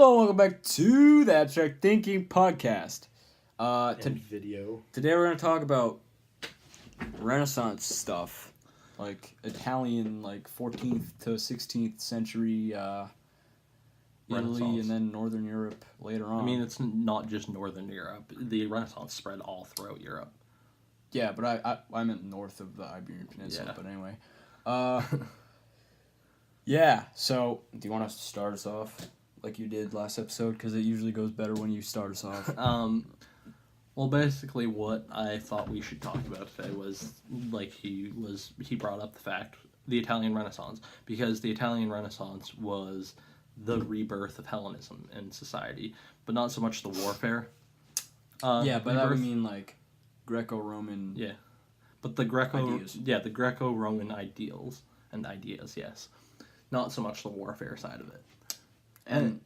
Hello, welcome back to the Abstract Thinking Podcast. Video. Today we're going to talk about Renaissance stuff, like Italian, 14th to 16th century Italy, and then Northern Europe later on. I mean, it's not just Northern Europe. The Renaissance spread all throughout Europe. Yeah, but I meant north of the Iberian Peninsula, but anyway. Yeah, so do you want to start us off like you did last episode? Because it usually goes better when you start us off. Well, basically what I thought we should talk about today was, he brought up the Italian Renaissance, because the Italian Renaissance was the rebirth of Hellenism in society, but not so much the warfare. Yeah, by that we mean, Greco-Roman Yeah, but the Greco-Roman ideals and ideas, yes. Not so much the warfare side of it. And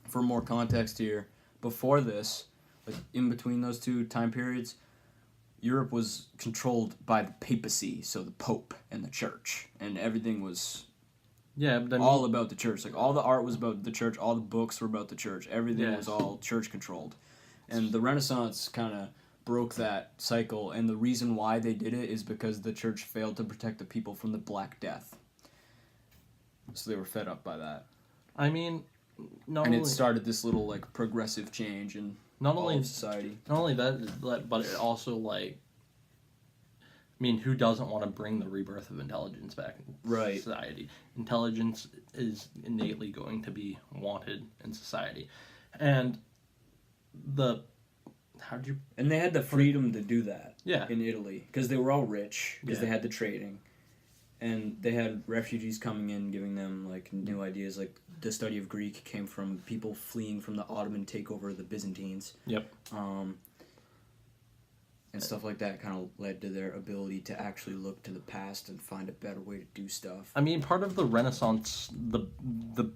for more context here, before this, in between those two time periods, Europe was controlled by the papacy, so the Pope and the Church, and everything was all about the Church. All the art was about the Church, all the books were about the Church, everything was all Church controlled. And the Renaissance kind of broke that cycle, and the reason why they did it is because the Church failed to protect the people from the Black Death. So they were fed up by that. I mean, it started this little progressive change in all of society. Not only that, but it also who doesn't want to bring the rebirth of intelligence back in society? Intelligence is innately going to be wanted in society, and they had the freedom to do that. Yeah. In Italy, because they were all rich, because they had the trading. And they had refugees coming in, giving them, new ideas. The study of Greek came from people fleeing from the Ottoman takeover of the Byzantines. Yep. And stuff like that kind of led to their ability to actually look to the past and find a better way to do stuff. I mean, part of the Renaissance, the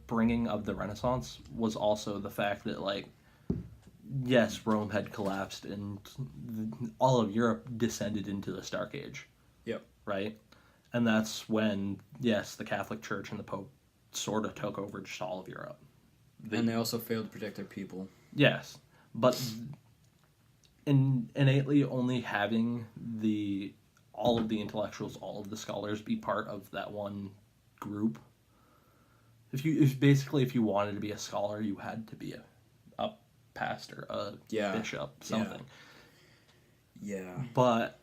bringing of the Renaissance was also the fact that, yes, Rome had collapsed and all of Europe descended into this Dark Age. Yep. Right? And that's when, yes, the Catholic Church and the Pope sort of took over just all of Europe. And they also failed to protect their people. Yes, but innately only having all of the intellectuals, all of the scholars be part of that one group. If you wanted to be a scholar, you had to be a pastor, a bishop, something. Yeah. But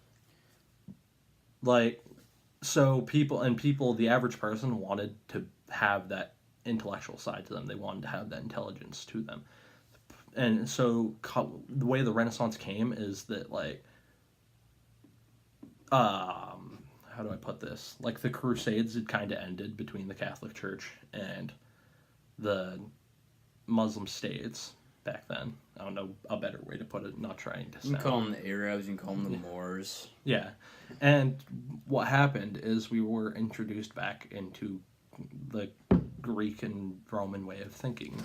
so the average person wanted to have that intellectual side to them. They wanted to have that intelligence to them. And so the way the Renaissance came is that, how do I put this? The Crusades had kind of ended between the Catholic Church and the Muslim states back then. I don't know a better way to put it, not trying to sound... You can call them the Arabs, you can call them the Moors. Yeah. And what happened is we were introduced back into the Greek and Roman way of thinking.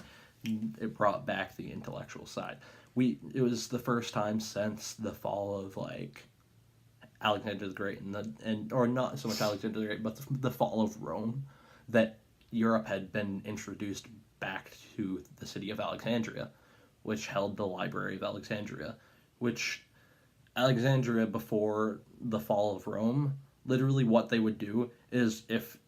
It brought back the intellectual side. It was the first time since the fall of Alexander the Great or not so much Alexander the Great, but the fall of Rome, that Europe had been introduced back to the city of Alexandria, which held the Library of Alexandria, which Alexandria, before the fall of Rome, literally what they would do is if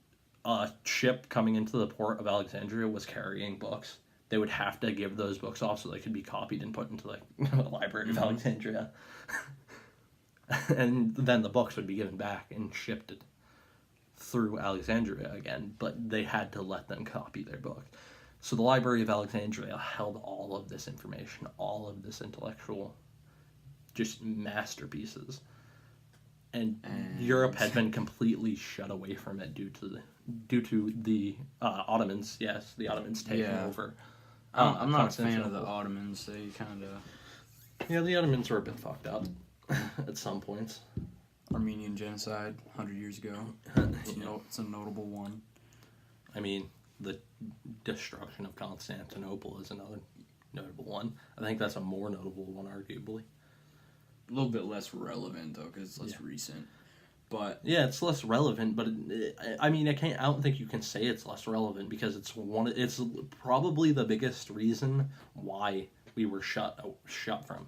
a ship coming into the port of Alexandria was carrying books, they would have to give those books off so they could be copied and put into the Library of Alexandria. And then the books would be given back and shipped through Alexandria again, but they had to let them copy their book. So the Library of Alexandria held all of this information, all of this intellectual, just masterpieces. And Europe had been completely shut away from it due to the Ottomans. Yes, the Ottomans taking over. I'm not a fan of the Ottomans. They kind of... Yeah, the Ottomans were a bit fucked up at some points. Armenian genocide, 100 years ago. It's a notable one. I mean, the destruction of Constantinople is another notable one. I think that's a more notable one, arguably. A little bit less relevant, though, because it's less recent. but yeah, it's less relevant. But I mean, I don't think you can say it's less relevant because it's probably the biggest reason why we were shut from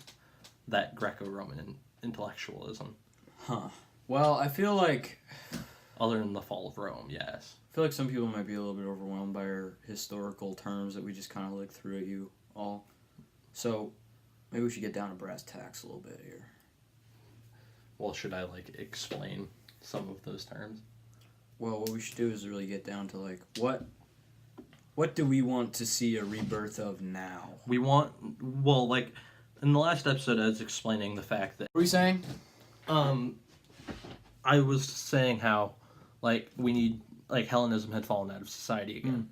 that Greco-Roman intellectualism. Huh. Well, I feel like... Other than the fall of Rome, yes. I feel like some people might be a little bit overwhelmed by our historical terms that we just kind of like threw at you all. So, maybe we should get down to brass tacks a little bit here. Well, should I, like, explain some of those terms? Well, what we should do is really get down to, like, what do we want to see a rebirth of now? We want... Well, like, in the last episode, I was explaining the fact that... What were you saying? I was saying how, like, we need... Like, Hellenism had fallen out of society again.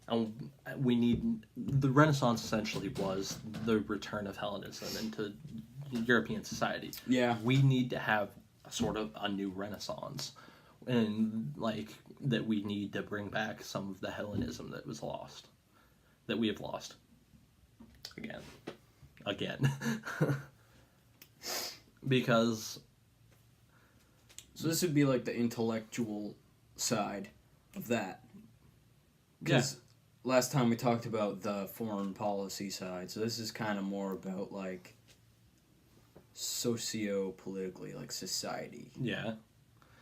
And we need... The Renaissance, essentially, was the return of Hellenism into European society. Yeah. We need to have sort of a new Renaissance. And, like, that we need to bring back some of the Hellenism that was lost. That we have lost. Again. Because... So this would be like the intellectual side of that. Because last time we talked about the foreign policy side, so this is kind of more about, like, socio-politically, like, society. Yeah.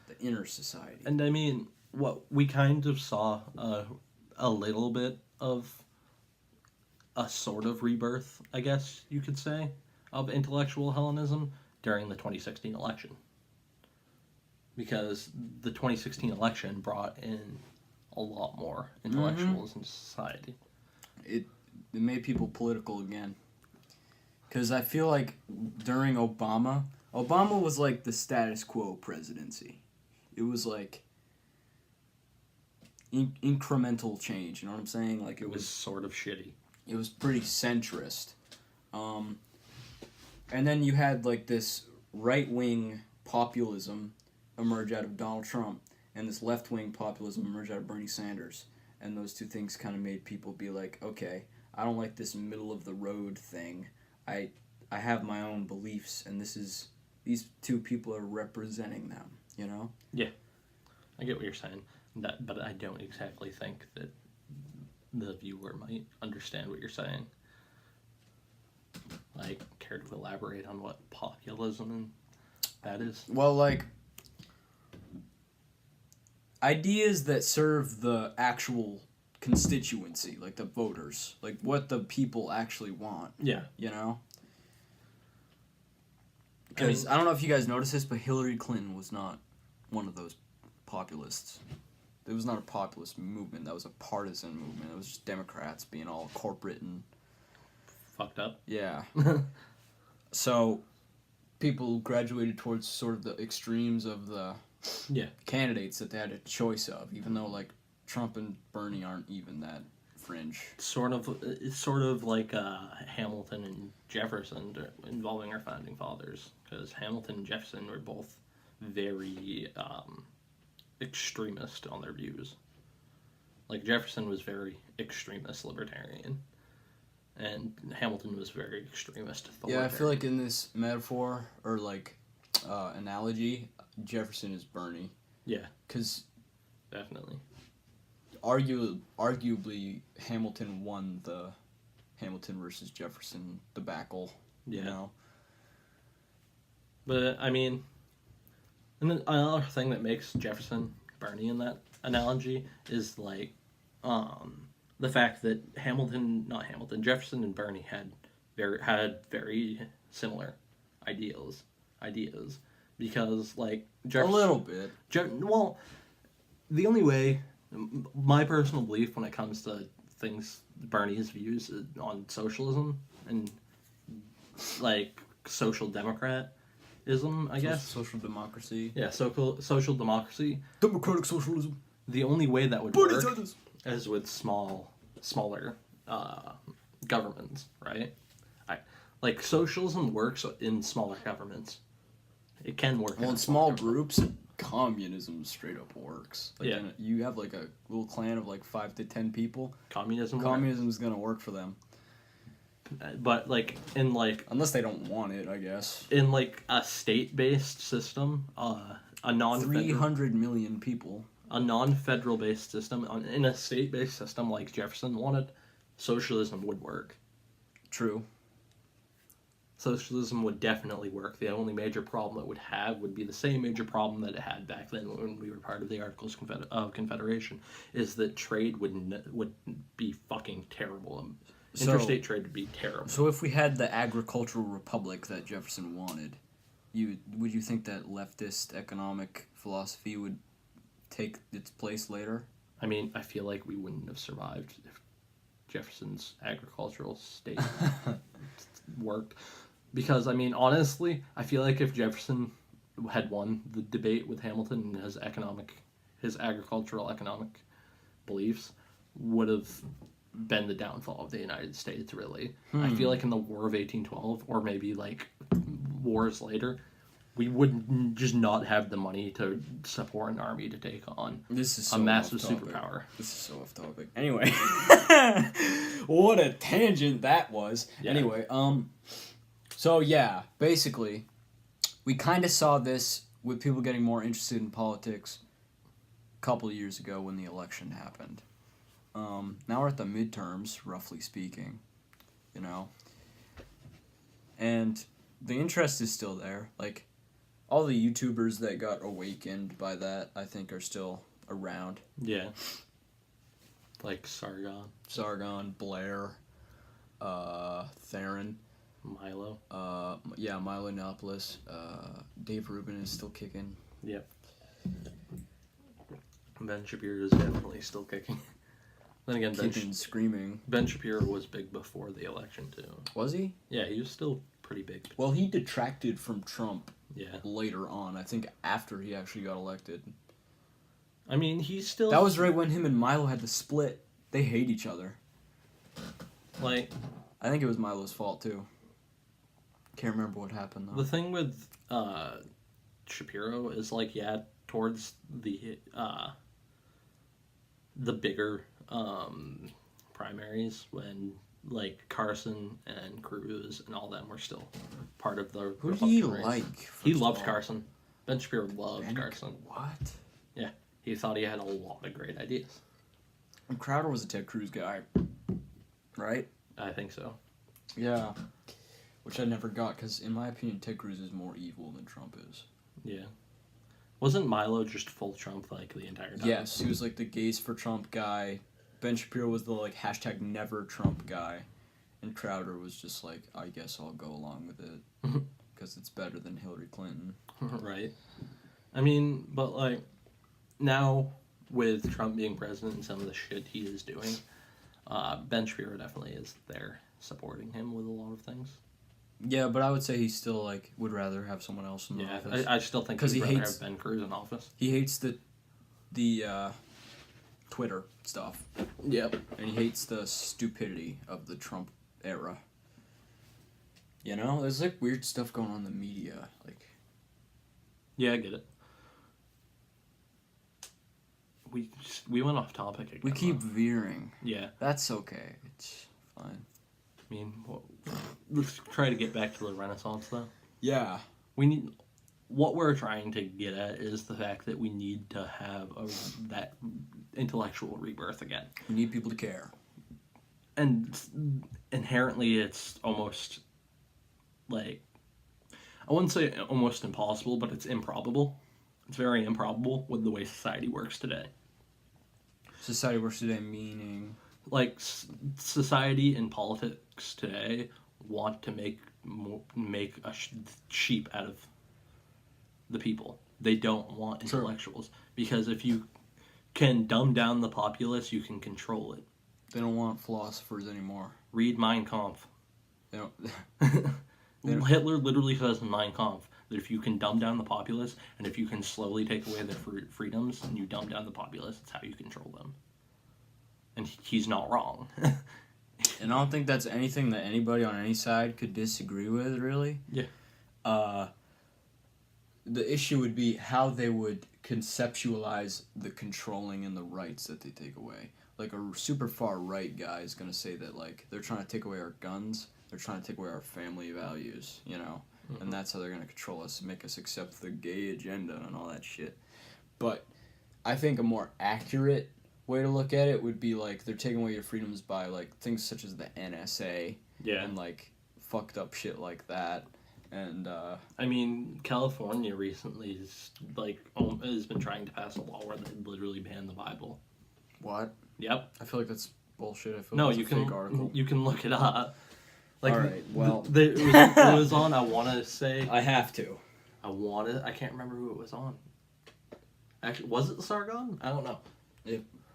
The inner society. And I mean, what we kind of saw a little bit of a sort of rebirth, I guess you could say, of intellectual Hellenism during the 2016 election. Because the 2016 election brought in a lot more intellectuals into society. It made people political again. Because I feel like during Obama was like the status quo presidency. It was like incremental change, you know what I'm saying? Like it was sort of shitty. It was pretty centrist. And then you had like this right-wing populism emerge out of Donald Trump, and this left-wing populism emerge out of Bernie Sanders. And those two things kind of made people be like, okay, I don't like this middle-of-the-road thing. I have my own beliefs, and these two people are representing them, you know? Yeah. I get what you're saying, but I don't exactly think that the viewer might understand what you're saying. Like, care to elaborate on what populism and that is? Well, like, ideas that serve the actual constituency, like the voters, like what the people actually want. Yeah. You know? Because I don't know if you guys noticed this, but Hillary Clinton was not one of those populists. It was not a populist movement. That was a partisan movement. It was just Democrats being all corporate and... fucked up. Yeah. So, people graduated towards sort of the extremes of the candidates that they had a choice of, even though, like, Trump and Bernie aren't even that fringe. It's sort of like Hamilton and Jefferson involving our founding fathers, because Hamilton and Jefferson were both very extremist on their views. Like, Jefferson was very extremist libertarian, and Hamilton was very extremist authoritarian. Yeah, I feel like in this metaphor, or, like, analogy, Jefferson is Bernie. Yeah. Because... definitely. Arguably, Hamilton won the Hamilton versus Jefferson debacle. Yeah. You know? But, I mean... And then another thing that makes Jefferson Bernie in that analogy is, like, the fact that Jefferson and Bernie had very similar ideas, because, like, Jefferson... A little bit. Well, the only way, my personal belief when it comes to things, Bernie's views on socialism and, like, social democratism, I guess. Social democracy. Yeah, social democracy. Democratic socialism. The only way that would Bernie work Sanders. is with smaller governments, right? Like, socialism works in smaller governments. It can work. Well, in small groups, communism straight up works. Like, yeah. You have, like, a little clan of, like, 5 to 10 people. Communism is going to work for them. But, like, in, like... unless they don't want it, I guess. In, like, a state-based system, a non-federal 300 million people. A non-federal based system, in a state-based system like Jefferson wanted, socialism would work. True. Socialism would definitely work. The only major problem it would have would be the same major problem that it had back then when we were part of the Articles of Confederation, is that trade would be fucking terrible. Interstate trade would be terrible. So if we had the agricultural republic that Jefferson wanted, would you think that leftist economic philosophy would take its place later? I mean, I feel like we wouldn't have survived if Jefferson's agricultural state worked. Because, I mean, honestly, I feel like if Jefferson had won the debate with Hamilton and his agricultural economic beliefs would have been the downfall of the United States, really. I feel like in the War of 1812, or maybe, like, wars later, we would just not have the money to support an army to take on a massive superpower. This is so off topic. Anyway. What a tangent that was. Yeah. Anyway, so yeah, basically, we kind of saw this with people getting more interested in politics a couple of years ago when the election happened. Now we're at the midterms, roughly speaking, you know. And the interest is still there. Like, all the YouTubers that got awakened by that, I think, are still around. Yeah. Like Sargon, Blair, Theron. Milo. Yeah, Milo Yiannopoulos. Dave Rubin is still kicking. Yep. Ben Shapiro is definitely still kicking. Then again, screaming. Ben Shapiro was big before the election, too. Was he? Yeah, he was still pretty big. Well, he detracted from Trump yeah. later on. I think after he actually got elected. I mean, he's still... That was right when him and Milo had the split. They hate each other. Like... I think it was Milo's fault, too. Can't remember what happened, though. The thing with Shapiro is, like, yeah, towards the bigger primaries when, like, Carson and Cruz and all them were still part of the Who did he like? He loved Carson. Ben Shapiro loved Carson. What? Yeah. He thought he had a lot of great ideas. And Crowder was a Ted Cruz guy, right? I think so. Yeah. Which I never got, because in my opinion, Ted Cruz is more evil than Trump is. Yeah. Wasn't Milo just full Trump, like, the entire time? Yes, he was, like, the gays for Trump guy. Ben Shapiro was the, like, hashtag never Trump guy. And Crowder was just like, I guess I'll go along with it, because it's better than Hillary Clinton. Right. I mean, but, like, now, with Trump being president and some of the shit he is doing, Ben Shapiro definitely is there supporting him with a lot of things. Yeah, but I would say he still, like, would rather have someone else in the office. I still think he'd rather have Ben Cruz in office. He hates the Twitter stuff. Yep. And he hates the stupidity of the Trump era. You know? There's, like, weird stuff going on in the media. Like... Yeah, I get it. We went off topic again. We keep veering. Yeah. That's okay. It's fine. I mean, let's try to get back to the Renaissance, though. Yeah. What we're trying to get at is the fact that we need to have that intellectual rebirth again. We need people to care. And inherently, it's almost, like, I wouldn't say almost impossible, but it's improbable. It's very improbable with the way society works today. Society works today meaning... Like, society and politics today want to make a sheep out of the people. They don't want intellectuals. True. Because if you can dumb down the populace, you can control it. They don't want philosophers anymore. Read Mein Kampf. They don't... Hitler literally says in Mein Kampf that if you can dumb down the populace, and if you can slowly take away their freedoms, and you dumb down the populace, that's how you control them. And he's not wrong. And I don't think that's anything that anybody on any side could disagree with, really. Yeah. The issue would be how they would conceptualize the controlling and the rights that they take away. Like, a super far right guy is going to say that, like, they're trying to take away our guns, they're trying to take away our family values, you know? and that's how they're gonna control us, make us accept the gay agenda and all that shit. But I think a more accurate way to look at it would be like they're taking away your freedoms by like things such as the NSA and like fucked up shit like that. And I mean, California recently is like has been trying to pass a law where they literally ban the Bible. What? Yep. I feel like that's bullshit. I feel no, like you it's a can fake article. You can look it up. Like, all right. Well, it was on. I want to say. I have to. I can't remember who it was on. Actually, was it Sargon? I don't know.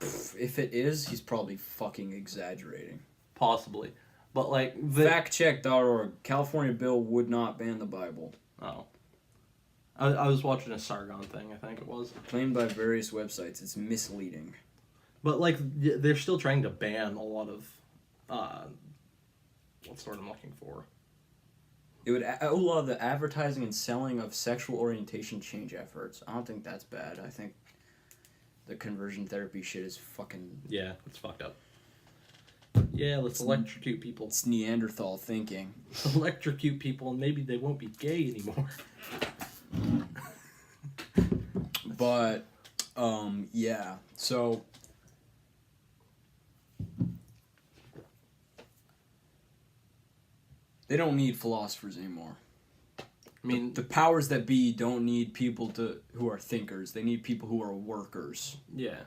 If it is, he's probably fucking exaggerating. Possibly. But, like... Factcheck.org. California bill would not ban the Bible. Oh. I was watching a Sargon thing, I think it was. Claimed by various websites. It's misleading. But, like, they're still trying to ban a lot of... what's the word I'm looking for? It would outlaw the advertising and selling of sexual orientation change efforts. I don't think that's bad. I think the conversion therapy shit is fucking... Yeah, it's fucked up. Yeah, let's electrocute people. It's Neanderthal thinking. Electrocute people and maybe they won't be gay anymore. But, yeah. So... They don't need philosophers anymore. I mean... The powers that be don't need people who are thinkers. They need people who are workers. Yeah.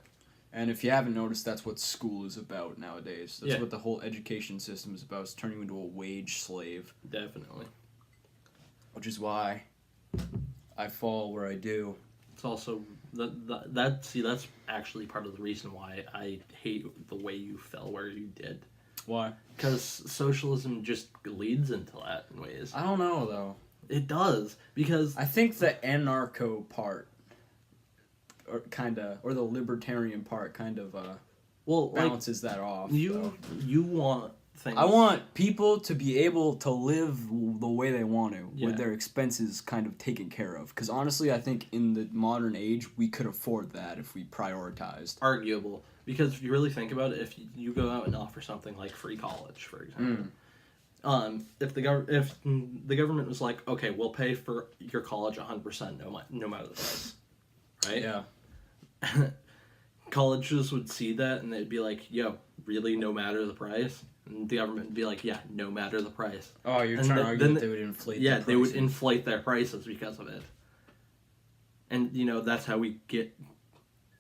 And if you haven't noticed, that's what school is about nowadays. That's what the whole education system is about. It's turning you into a wage slave. Definitely. Which is why I fall where I do. It's also... that's actually part of the reason why I hate the way you fell where you did. Why? Because socialism just leads into that in ways. I don't know, though. It does, because... I think the anarcho part, or the libertarian part kind of balances that off. You want things... I want people to be able to live the way they want to, with their expenses kind of taken care of. Because honestly, I think in the modern age, we could afford that if we prioritized. Arguable. Because if you really think about it, if you go out and offer something like free college, for example, if the government was like, okay, we'll pay for your college 100% no matter the price, right? Yeah. Colleges would see that and they'd be like, yo, really, no matter the price? And the government would be like, yeah, no matter the price. Oh, you're trying to argue that they would inflate their prices. Yeah, they would inflate their prices because of it. And, that's how we get...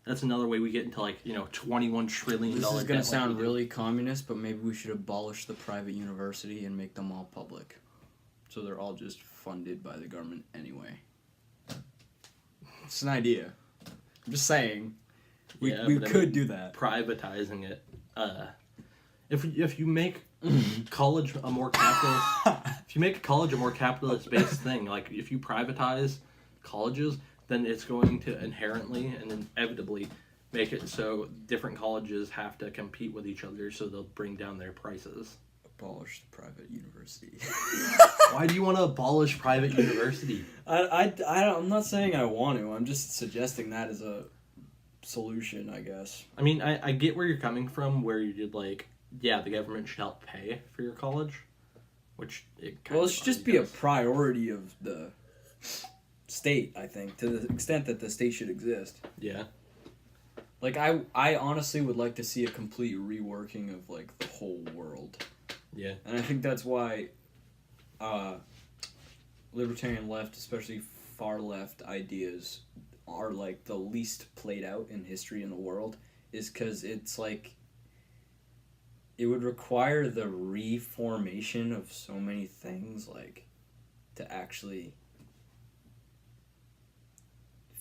That's another way we get into, $21 trillion. This is going to sound really communist, but maybe we should abolish the private university and make them all public. So they're all just funded by the government anyway. It's an idea. I'm just saying. We could do that. Privatizing it. If you make college a more capitalist... if you make college a more capitalist-based thing, like if you privatize colleges... then it's going to inherently and inevitably make it so different colleges have to compete with each other, so they'll bring down their prices. Abolish the private university. Why do you want to abolish private university? I'm not saying I want to. I'm just suggesting that as a solution, I guess. I mean, I get where you're coming from, where you did the government should help pay for your college, which it should just be a priority of the state, I think, to the extent that the state should exist. Yeah. I honestly would like to see a complete reworking of, the whole world. Yeah. And I think that's why libertarian left, especially far left ideas, are, the least played out in history in the world, is because it's, it would require the reformation of so many things, to actually...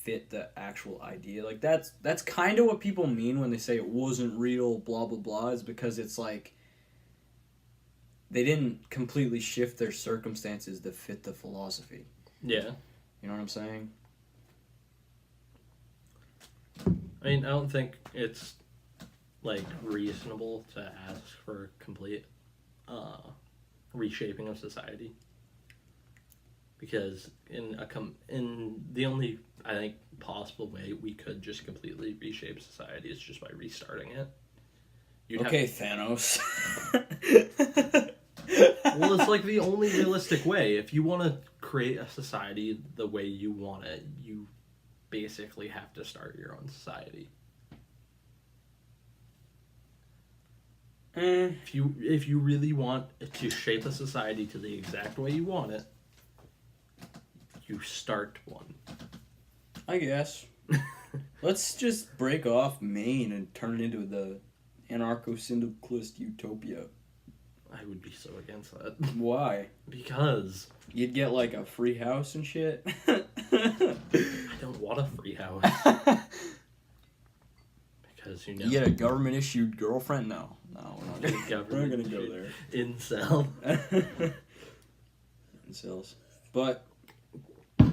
fit the actual idea. That's kind of what people mean when they say it wasn't real, blah blah blah, is because it's they didn't completely shift their circumstances to fit the philosophy. Yeah. You know what I'm saying? I mean, I don't think it's reasonable to ask for complete reshaping of society. Because in the only, I think, possible way we could just completely reshape society is just by restarting it. Thanos. Well, it's the only realistic way. If you want to create a society the way you want it, you basically have to start your own society. If you really want to shape a society to the exact way you want it, you start one. I guess. Let's just break off Maine and turn it into the anarcho-syndicalist utopia. I would be so against that. Why? Because you'd get like a free house and shit. I don't want a free house. Because you get a government-issued girlfriend? No, we're not gonna go there. Incel. Incels. But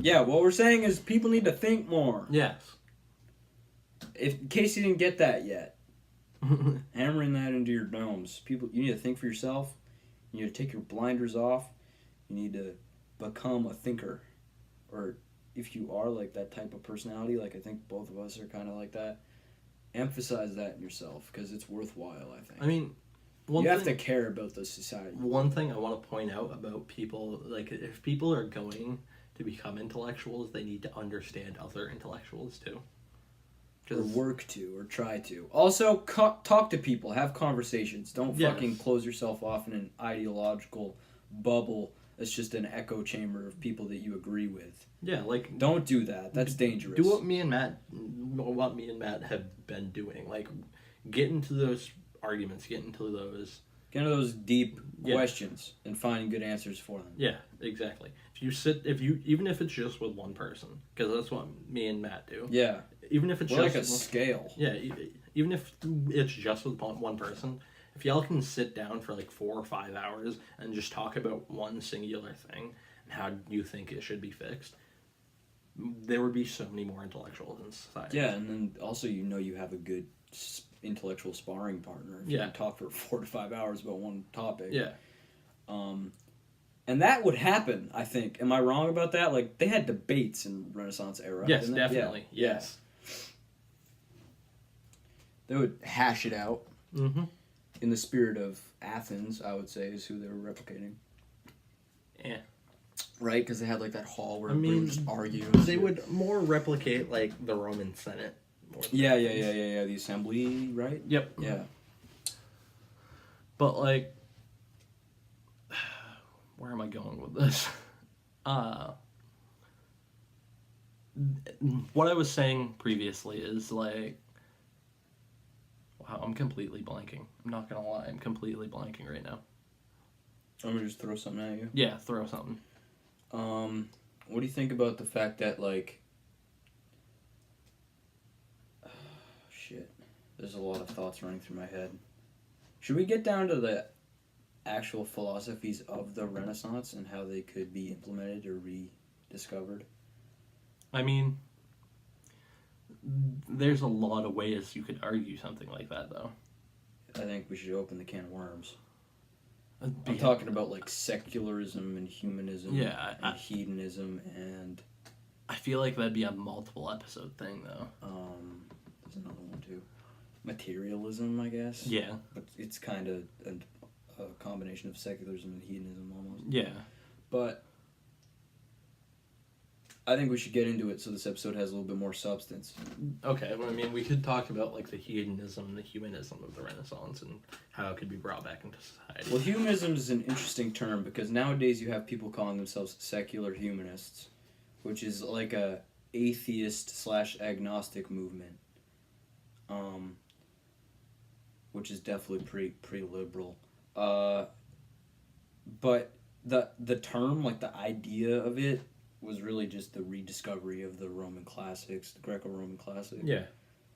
yeah, what we're saying is people need to think more. Yes. In case you didn't get that yet. Hammering that into your domes. People, you need to think for yourself. You need to take your blinders off. You need to become a thinker. Or if you are like that type of personality, like I think both of us are kind of like that, emphasize that in yourself because it's worthwhile, I think. I mean, you have to care about the society. One thing I want to point out about people, like if people are going to become intellectuals, they need to understand other intellectuals too. Or work to, or try to. Also, talk to people, have conversations. Don't fucking close yourself off in an ideological bubble that's just an echo chamber of people that you agree with. Yeah, like... Don't do that. That's dangerous. Do what me and Matt have been doing. Like, get into those arguments, get into those deep questions and find good answers for them. Yeah, exactly. Even if it's just with one person, because that's what me and Matt do. Yeah. Even if it's just like a scale. Yeah, even if it's just with one person, if y'all can sit down for like 4 or 5 hours and just talk about one singular thing and how you think it should be fixed, there would be so many more intellectuals in society. Yeah, and then also you have a good intellectual sparring partner if you can talk for 4 to 5 hours about one topic. Yeah. And that would happen, I think. Am I wrong about that? Like, they had debates in Renaissance era. Yes, definitely. Yeah. Yes. They would hash it out. Mm-hmm. In the spirit of Athens, I would say, is who they were replicating. Yeah. Right? Because they had, like, that hall where everyone just argued. They would more replicate, like, the Roman Senate. Yeah. The assembly, right? Yep. Yeah. But, like... Where am I going with this? What I was saying previously is, like... Wow, I'm completely blanking. I'm not gonna lie, I'm completely blanking right now. I'm gonna just throw something at you. Yeah, throw something. What do you think about the fact that, like... shit. There's a lot of thoughts running through my head. Should we get down to the actual philosophies of the Renaissance and how they could be implemented or rediscovered? I mean... There's a lot of ways you could argue something like that, though. I think we should open the can of worms. I'm talking about, like, secularism and humanism and hedonism and... I feel like that'd be a multiple episode thing, though. There's another one, too. Materialism, I guess? Yeah. But it's kind of a combination of secularism and hedonism, almost. Yeah. But... I think we should get into it so this episode has a little bit more substance. Okay, well, I mean, we could talk about, like, the hedonism and the humanism of the Renaissance and how it could be brought back into society. Well, humanism is an interesting term because nowadays you have people calling themselves secular humanists, which is like a atheist/agnostic movement, which is definitely pretty liberal. But the term, like the idea of it, was really just the rediscovery of the Roman classics, the Greco-Roman classics. Yeah.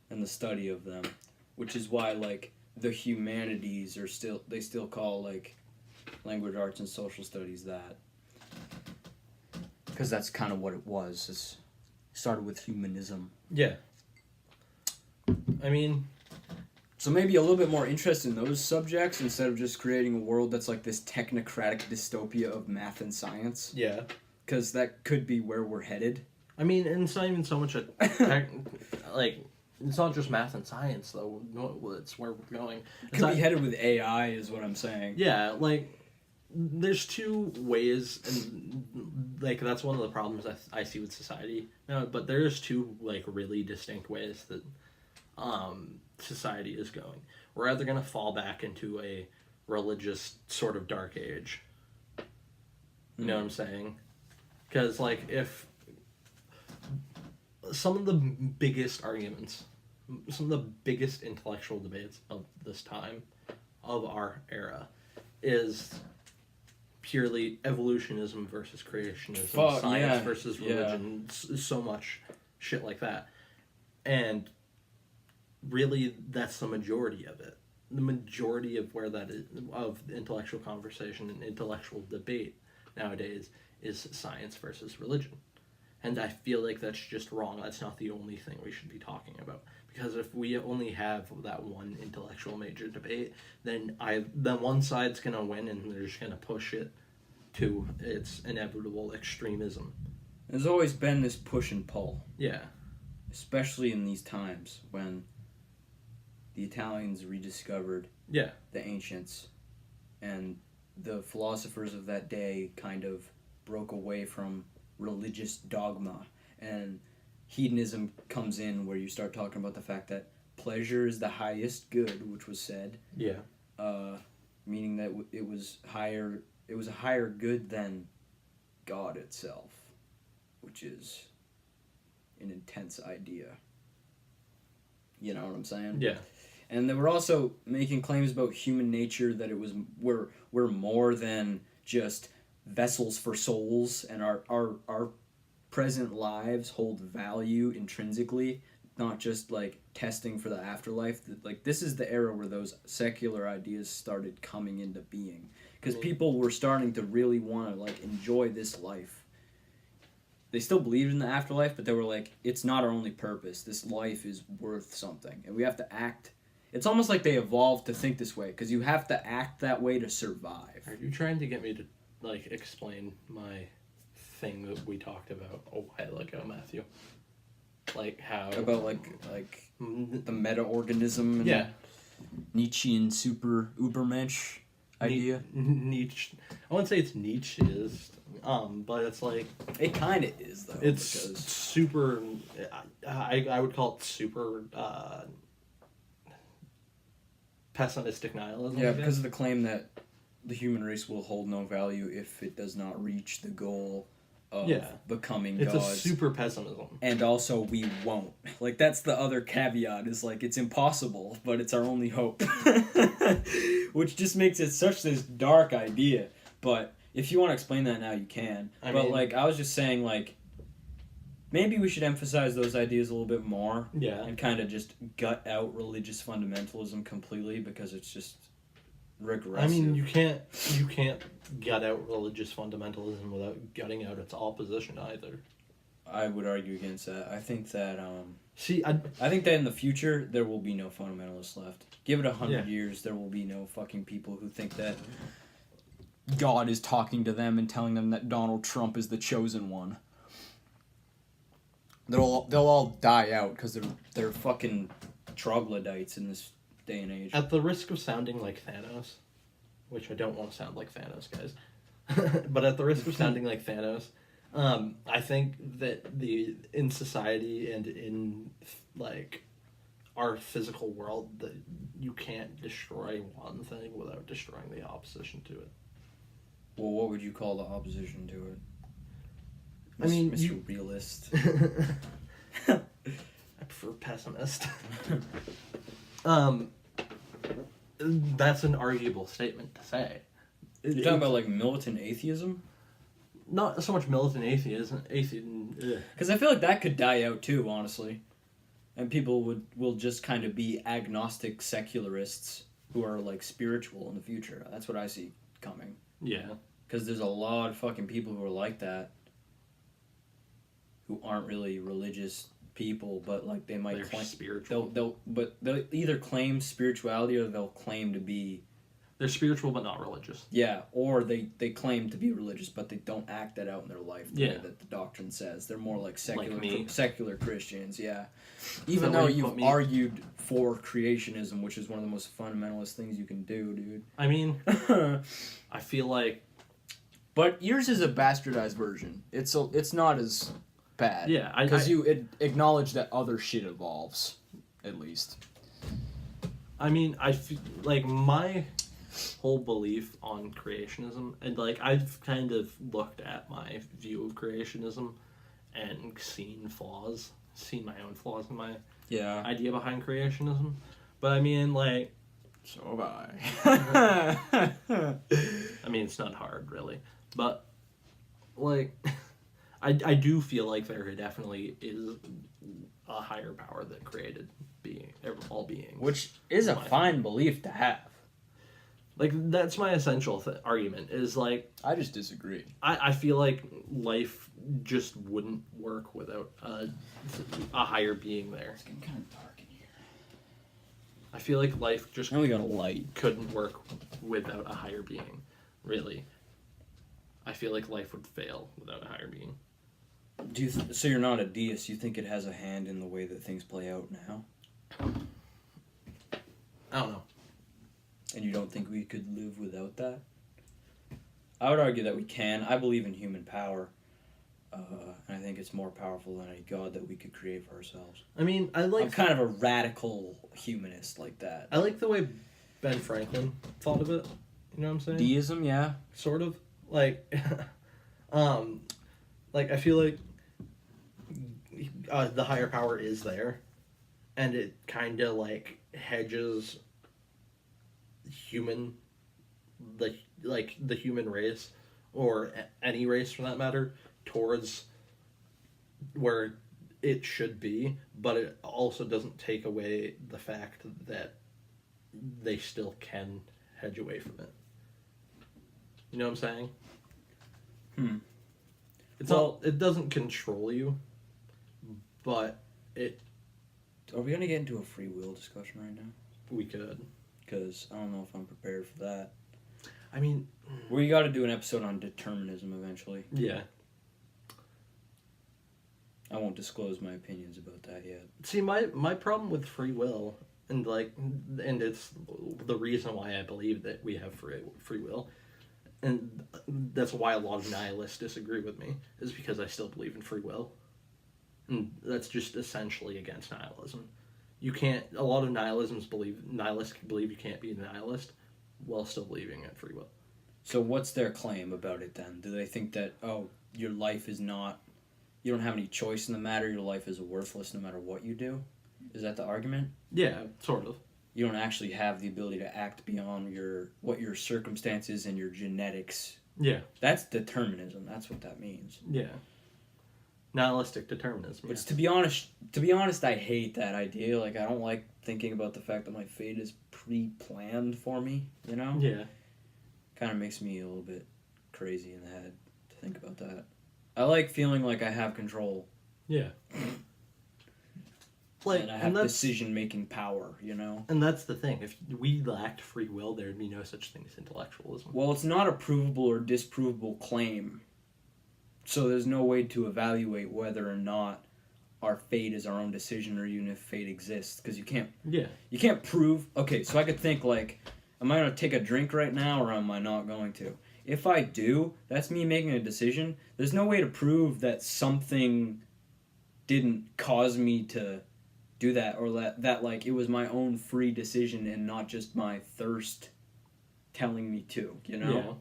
And the study of them, which is why, like, the humanities they still call, like, language arts and social studies that. Because that's kind of what it was. It started with humanism. Yeah. I mean... So maybe a little bit more interest in those subjects instead of just creating a world that's like this technocratic dystopia of math and science. Yeah. Because that could be where we're headed. I mean, and it's not even so much like, it's not just math and science, though. No, it's where we're going. It could be headed with AI, is what I'm saying. Yeah, like, there's two ways, and like that's one of the problems I see with society now. But there's two like really distinct ways that society is going. We're either gonna fall back into a religious sort of dark age. You know what I'm saying? Because like if some of the biggest arguments, some of the biggest intellectual debates of this time, of our era, is purely evolutionism versus creationism, science versus religion, so much shit like that. And really, that's the majority of it. The majority of where that is, of intellectual conversation and intellectual debate nowadays, is science versus religion. And I feel like that's just wrong. That's not the only thing we should be talking about. Because if we only have that one intellectual major debate, then one side's going to win and they're just going to push it to its inevitable extremism. There's always been this push and pull. Yeah. Especially in these times when the Italians rediscovered the ancients, and the philosophers of that day kind of broke away from religious dogma, and hedonism comes in, where you start talking about the fact that pleasure is the highest good, which was said. Yeah. Meaning that it was a higher good than God itself, which is an intense idea. You know what I'm saying? Yeah. And they were also making claims about human nature, that we're more than just vessels for souls, and our present lives hold value intrinsically, not just like testing for the afterlife. Like, this is the era where those secular ideas started coming into being, because people were starting to really want to like enjoy this life. They still believed in the afterlife, but they were like, it's not our only purpose. This life is worth something, and we have to act. It's almost like they evolved to think this way, because you have to act that way to survive. Are you trying to get me to like explain my thing that we talked about a while ago, Matthew? Like how about like the meta-organism and Nietzschean Ubermensch idea? Nietzsche. I wouldn't say it's Nietzsche's, but it's like it kind of is though. It's super. I would call it super pessimistic nihilism. Yeah, because of the claim that the human race will hold no value if it does not reach the goal of becoming gods. It's a super pessimism. And also, we won't. Like, that's the other caveat, is like, it's impossible, but it's our only hope. Which just makes it such this dark idea. But if you want to explain that now, you can. I was just saying, like, maybe we should emphasize those ideas a little bit more. Yeah. And kind of just gut out religious fundamentalism completely, because it's just regressive. I mean, you can't gut out religious fundamentalism without gutting out its opposition either. I would argue against that. I think that I think that in the future there will be no fundamentalists left. Give it 100 years, there will be no fucking people who think that God is talking to them and telling them that Donald Trump is the chosen one. They'll all die out because they're fucking troglodytes in this day and age. At the risk of sounding like Thanos, which I don't want to sound like Thanos, guys, but at the risk of sounding like Thanos, I think that in society and in like our physical world, that you can't destroy one thing without destroying the opposition to it. Well, what would you call the opposition to it? I mean, Mr. Realist. I prefer pessimist. That's an arguable statement to say. You're talking about like militant atheism? Not so much militant atheism. Because I feel like that could die out too, honestly. And people will just kind of be agnostic secularists who are like spiritual in the future. That's what I see coming. Yeah. Because there's a lot of fucking people who are like that, who aren't really religious people, but like they might claim spiritual. They'll either claim spirituality or they'll claim to be They're spiritual but not religious. Yeah, or they claim to be religious, but they don't act that out in their life the way that the doctrine says. They're more like secular Christians, yeah. Even though you've argued for creationism, which is one of the most fundamentalist things you can do, dude. I mean, I feel like... But yours is a bastardized version. It's not as bad. Yeah, because you acknowledge that other shit evolves, at least. I mean, I feel like my whole belief on creationism, and like I've kind of looked at my view of creationism and seen my own flaws in my idea behind creationism. But I mean, like, so have I. I mean, it's not hard, really. But, like, I do feel like there definitely is a higher power that created all beings. Which is a fine belief to have. Like, that's my essential argument, is, like... I just disagree. I feel like life just wouldn't work without a higher being there. It's getting kind of dark in here. I feel like life just... I only got a light. ...couldn't work without a higher being, really. I feel like life would fail without a higher being. So you're not a deist, you think it has a hand in the way that things play out now? I don't know. And you don't think we could live without that? I would argue that we can. I believe in human power. And I think it's more powerful than any god that we could create for ourselves. I mean, I'm kind of a radical humanist like that. I like the way Ben Franklin thought of it. You know what I'm saying? Deism, yeah. Sort of. Like, like, I feel like the higher power is there. And it kind of, like, hedges the human race, or any race for that matter, towards where it should be, but it also doesn't take away the fact that they still can hedge away from it. You know what I'm saying? It doesn't control you, but it... Are we going to get into a free will discussion right now? We could. Because I don't know if I'm prepared for that. I mean... We got to do an episode on determinism eventually. Yeah. I won't disclose my opinions about that yet. See, my problem with free will, and it's the reason why I believe that we have free will, and that's why a lot of nihilists disagree with me, is because I still believe in free will. And that's just essentially against nihilism. A lot of nihilists believe you can't be a nihilist while still believing in free will. So what's their claim about it then? Do they think that, your life is not, you don't have any choice in the matter, your life is worthless no matter what you do? Is that the argument? Yeah, sort of. You don't actually have the ability to act beyond what your circumstances and your genetics. Yeah. That's determinism. That's what that means. Yeah. Nihilistic determinism. Which, to be honest, I hate that idea. Like, I don't like thinking about the fact that my fate is pre-planned for me, you know? Yeah. Kind of makes me a little bit crazy in the head to think about that. I like feeling like I have control. Yeah. And I have decision-making power, you know? And that's the thing. If we lacked free will, there would be no such thing as intellectualism. Well, it's not a provable or disprovable claim. So there's no way to evaluate whether or not our fate is our own decision, or even if fate exists, because you can't. Yeah. You can't prove. Okay, so I could think like, am I going to take a drink right now, or am I not going to? If I do, that's me making a decision. There's no way to prove that something didn't cause me to do that, or that like it was my own free decision and not just my thirst telling me to. You know. Yeah.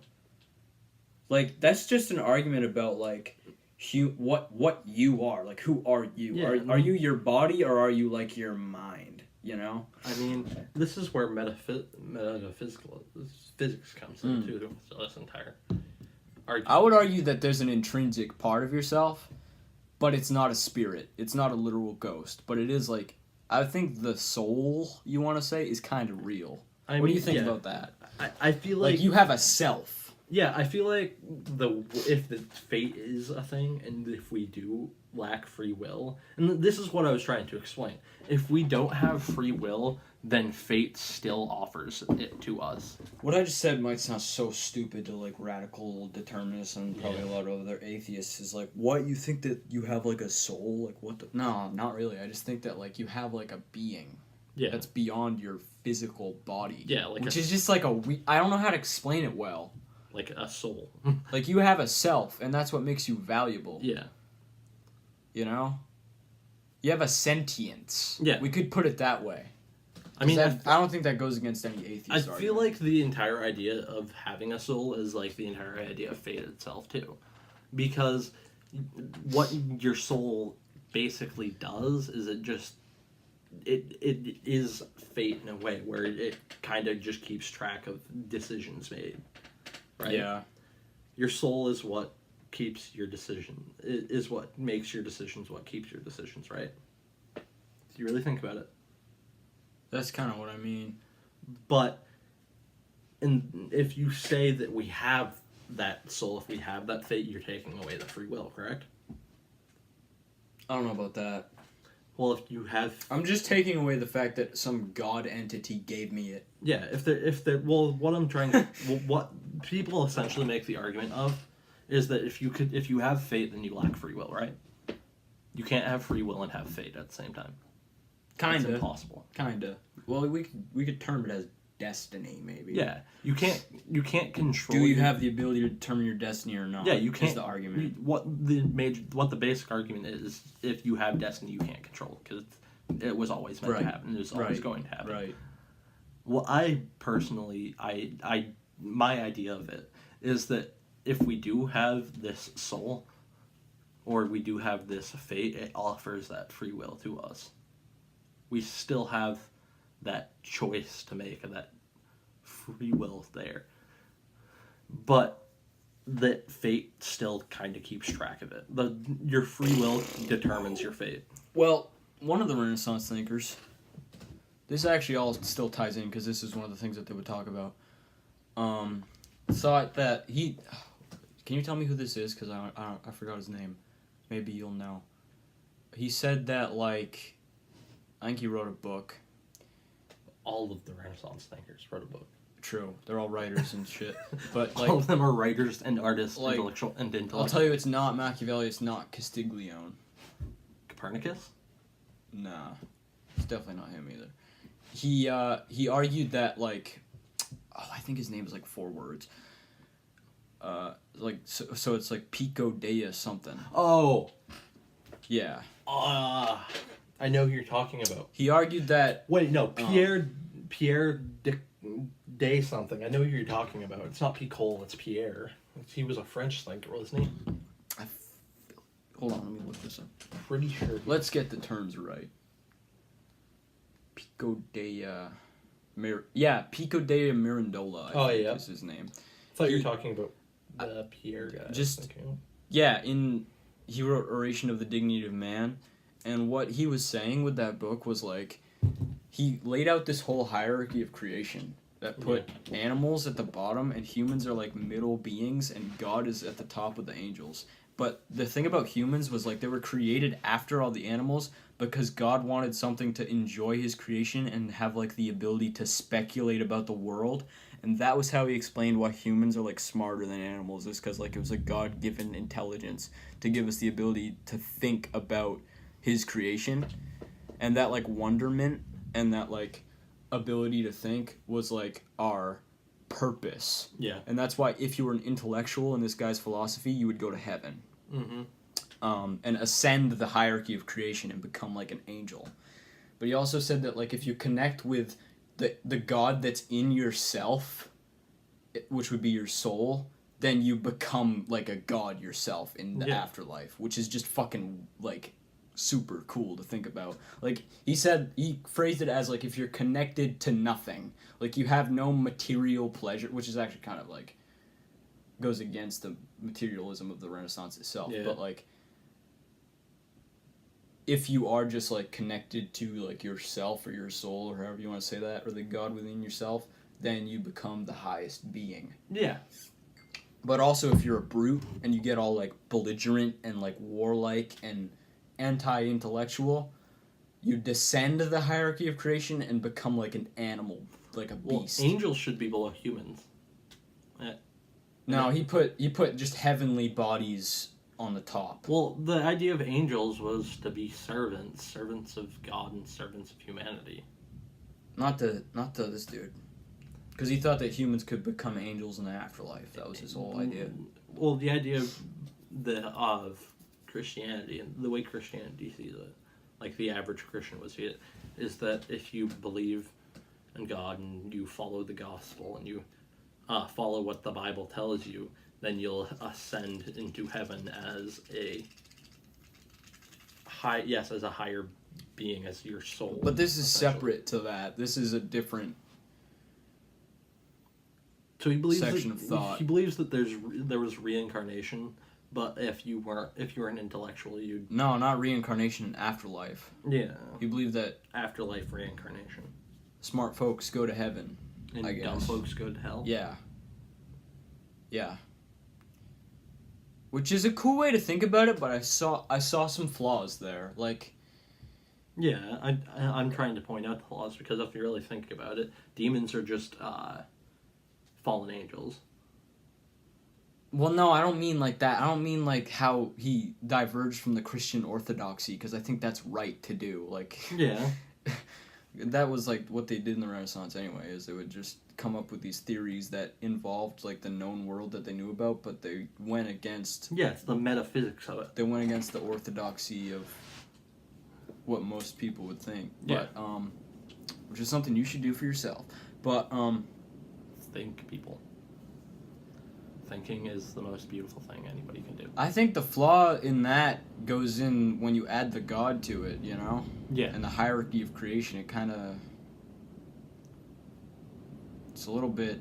Like, that's just an argument about, like, what you are. Like, who are you? Yeah. Are you your body, or are you, like, your mind, you know? I mean, this is where metaphysical physics comes into this entire argument. I would argue that there's an intrinsic part of yourself, but it's not a spirit. It's not a literal ghost. But it is, like, I think the soul, you want to say, is kind of real. What do you think about that? I feel like you have a self. Yeah, I feel like if the fate is a thing, and if we do lack free will, and this is what I was trying to explain. If we don't have free will, then fate still offers it to us. What I just said might sound so stupid to like radical determinists and probably a lot of other atheists. Is like, what, you think that you have like a soul? Like what? No, not really. I just think that like you have like a being. Yeah. That's beyond your physical body. Yeah, like which is just like I don't know how to explain it well. Like a soul. Like you have a self, and that's what makes you valuable. Yeah. You know? You have a sentience. Yeah. We could put it that way. I mean, I don't think that goes against any atheist argument. feel like the entire idea of having a soul is like the entire idea of fate itself, too. Because what your soul basically does is it is fate in a way where it kind of just keeps track of decisions made. Right? Yeah. Your soul is what keeps your decision, is what makes your decisions, what keeps your decisions, right? Do you really think about it? That's kind of what I mean. But if you say that we have that soul, if we have that fate, you're taking away the free will, correct? I don't know about that. Well, if you have... I'm just taking away the fact that some god entity gave me it. Yeah, well, what I'm trying to... well, what people essentially make the argument of is that if you have fate, then you lack free will, right? You can't have free will and have fate at the same time. Kinda. It's impossible. Kinda. Well, we could term it as destiny, maybe. Yeah, you can't control. Do you have the ability to determine your destiny or not? Yeah, you can't. Is the argument. What the basic argument is, if you have destiny, you can't control it because it was always meant to happen. It was always going to happen. Right. Well, I personally, my idea of it is that if we do have this soul, or we do have this fate, it offers that free will to us. We still have that choice to make and that free will there. But that fate still kind of keeps track of it. Your free will determines your fate. Well, one of the Renaissance thinkers, this actually all still ties in because this is one of the things that they would talk about, thought that he... Can you tell me who this is? Because I forgot his name. Maybe you'll know. He said that, like... I think he wrote a book. All of the Renaissance thinkers wrote a book. True. They're all writers and shit. But like, all of them are writers and artists, like, intellectual. I'll tell you, it's not Machiavelli, it's not Castiglione. Copernicus? Nah. It's definitely not him either. He argued that, like... Oh, I think his name is like 4 words. So it's like Pico Dea something. Oh! Yeah. I know who you're talking about. He argued that... Wait, no, Pierre Day something. I know who you're talking about. It's not Picole, it's Pierre. He was a French thinker, wasn't he? Hold on, let me look this up. Pretty sure. Let's get the terms right. Pico Dea... Pico Dea Mirandola, I think is his name. I thought you were talking about the Pierre guy. He wrote Oration of the Dignity of Man, and what he was saying with that book was, like, he laid out this whole hierarchy of creation that put animals at the bottom and humans are, like, middle beings, and God is at the top with the angels. But the thing about humans was, like, they were created after all the animals because God wanted something to enjoy his creation and have, like, the ability to speculate about the world. And that was how he explained why humans are, like, smarter than animals, is because, like, it was a God-given intelligence to give us the ability to think about his creation. And that, like, wonderment and that, like, ability to think was, like, our purpose. Yeah. And that's why if you were an intellectual in this guy's philosophy, you would go to heaven. Mm-hmm. And ascend the hierarchy of creation and become, like, an angel. But he also said that, like, if you connect with the God that's in yourself, which would be your soul, then you become, like, a god yourself in the afterlife, which is just fucking, like, super cool to think about. Like, he phrased it as, like, if you're connected to nothing, like, you have no material pleasure, which is actually kind of, like, goes against the materialism of the Renaissance itself, but, like, if you are just, like, connected to, like, yourself or your soul or however you want to say that, or the God within yourself, then you become the highest being. Yeah. But also if you're a brute and you get all, like, belligerent and, like, warlike and anti-intellectual, you descend the hierarchy of creation and become like an animal, like a beast. Well, angels should be below humans. No, he put just heavenly bodies on the top. Well, the idea of angels was to be servants of God and servants of humanity. Not to this dude. Because he thought that humans could become angels in the afterlife. That was his whole idea. Well, the idea of Christianity and the way Christianity sees it, like the average Christian would see it, is that if you believe in God and you follow the gospel and you follow what the Bible tells you, then you'll ascend into heaven as a higher being, as your soul. But this is separate to that. This is a different section of thought. He believes that there was reincarnation, but if you were an intellectual, you'd... No, not reincarnation and afterlife. Yeah. He believed that afterlife reincarnation. Smart folks go to heaven, and I guess. Dumb folks go to hell? Yeah. Yeah. Which is a cool way to think about it, but I saw some flaws there. Like... Yeah, I'm trying to point out the flaws, because if you really think about it, demons are just fallen angels. Well, no, I don't mean like that. I don't mean like how he diverged from the Christian orthodoxy, because I think that's right to do. Like, yeah, that was like what they did in the Renaissance anyway. Is they would just come up with these theories that involved like the known world that they knew about, but they went against. Yeah, it's the metaphysics of it. They went against the orthodoxy of what most people would think. Yeah. But which is something you should do for yourself. But think, people. Thinking is the most beautiful thing anybody can do. I think the flaw in that goes in when you add the God to it, you know? Yeah. And the hierarchy of creation, it kind of... It's a little bit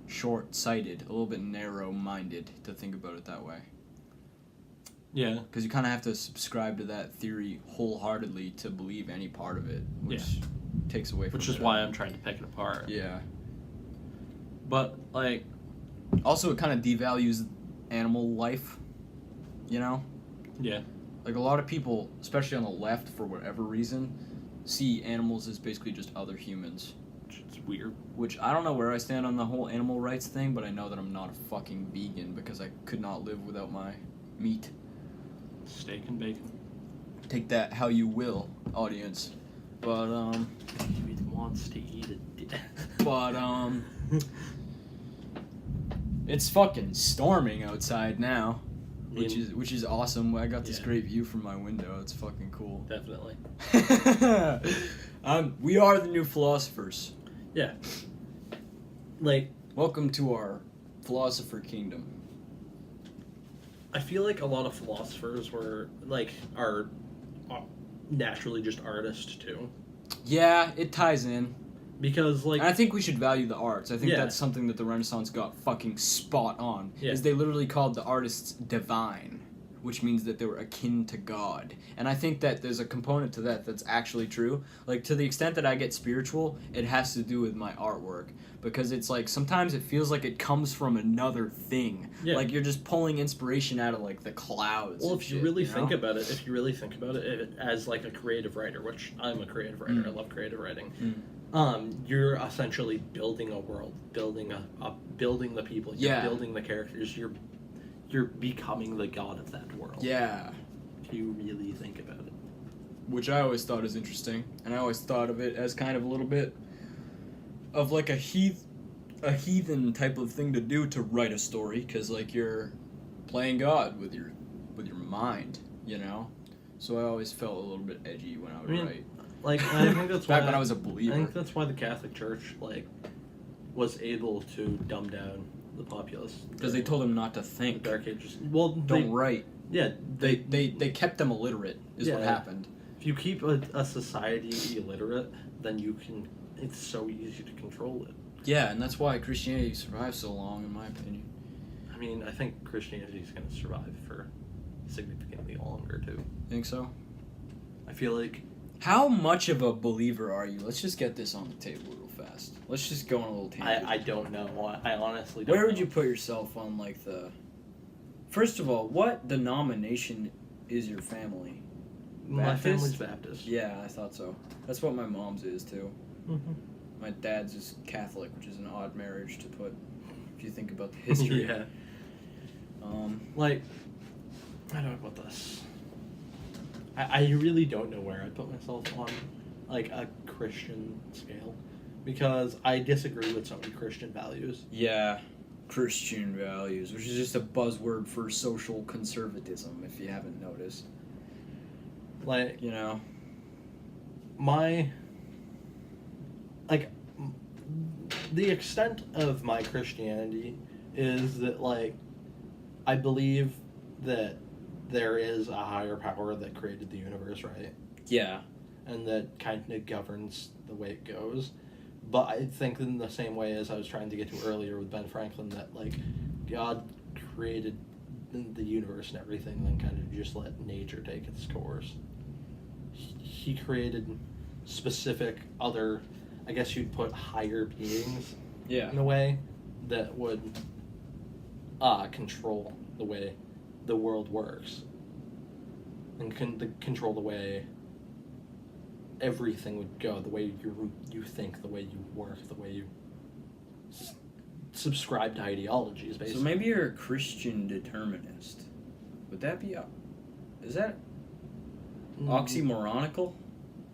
short-sighted, a little bit narrow-minded to think about it that way. Yeah. Because you kind of have to subscribe to that theory wholeheartedly to believe any part of it, which takes away from it. Which is why I'm trying to pick it apart. Yeah. But, like... Also, it kind of devalues animal life, you know? Yeah. Like, a lot of people, especially on the left, for whatever reason, see animals as basically just other humans. It's weird. Which, I don't know where I stand on the whole animal rights thing, but I know that I'm not a fucking vegan because I could not live without my meat. Steak and bacon. Take that how you will, audience. But, He wants to eat it. But, it's fucking storming outside now, which is awesome. I got this great view from my window. It's fucking cool. Definitely. We are the new philosophers. Yeah. Like, welcome to our philosopher kingdom. I feel like a lot of philosophers are naturally just artists too. Yeah, it ties in. Because, like... And I think we should value the arts. I think that's something that the Renaissance got fucking spot on. Yeah. Is they literally called the artists divine, which means that they were akin to God. And I think that there's a component to that that's actually true. Like, to the extent that I get spiritual, it has to do with my artwork. Because it's like, sometimes it feels like it comes from another thing. Yeah. Like, you're just pulling inspiration out of, like, the clouds. Well, if you really think about it, as, like, a creative writer, which I'm a creative writer, I love creative writing, you're essentially building a world, building the people, you're building the characters, you're becoming the god of that world. Yeah. If you really think about it. Which I always thought is interesting, and I always thought of it as kind of a little bit of like a heathen type of thing to do to write a story, because like you're playing God with your mind, you know. So I always felt a little bit edgy when I would write. Like, I think that's back when I was a believer. I think that's why the Catholic Church was able to dumb down the populace, because they told them not to think. The Dark Ages. Well, don't write. Yeah, they kept them illiterate. Is what happened. If you keep a society illiterate, then it's so easy to control it. Yeah, and that's why Christianity survived so long, in my opinion. I mean, I think Christianity is going to survive for significantly longer too. Think so? I feel like. How much of a believer are you? Let's just get this on the table real fast. Let's just go on a little tangent. I don't know. I honestly don't know. Where would you put yourself on, like, the... First of all, what denomination is your family? My Baptist? family's Baptist. Yeah, I thought so. That's what my mom's is, too. Mm-hmm. My dad's is Catholic, which is an odd marriage to put, if you think about the history. Yeah. Like, how do I put this? I really don't know where I put myself on, like, a Christian scale. Because I disagree with so many Christian values. Yeah, Christian values, which is just a buzzword for social conservatism, if you haven't noticed. Like, You know? The extent of my Christianity is that, like, I believe that there is a higher power that created the universe, right? Yeah. And that kind of governs the way it goes. But I think in the same way as I was trying to get to earlier with Ben Franklin, that, like, God created the universe and everything, and then kind of just let nature take its course. He created specific other, I guess you'd put higher beings, Yeah. in a way, that would control the way the world works. And control the way everything would go, the way you think, the way you work, the way you subscribe to ideologies, basically. So maybe you're a Christian determinist. Would that be is that oxymoronical?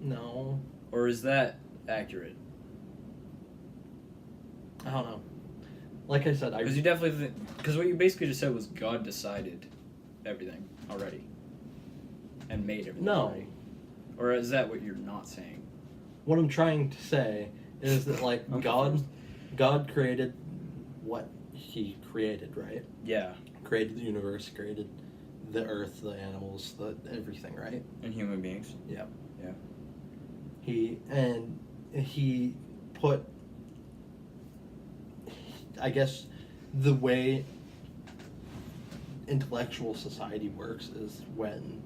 No. Or is that accurate? I don't know. Like I said, Because you definitely because what you basically just said was God decided everything already. And made everything already. Or is that what you're not saying? What I'm trying to say is that, like, God created what he created, right? Yeah. Created the universe, created the earth, the animals, everything, right? And human beings. Yeah. Yeah. He put, I guess, the way intellectual society works is when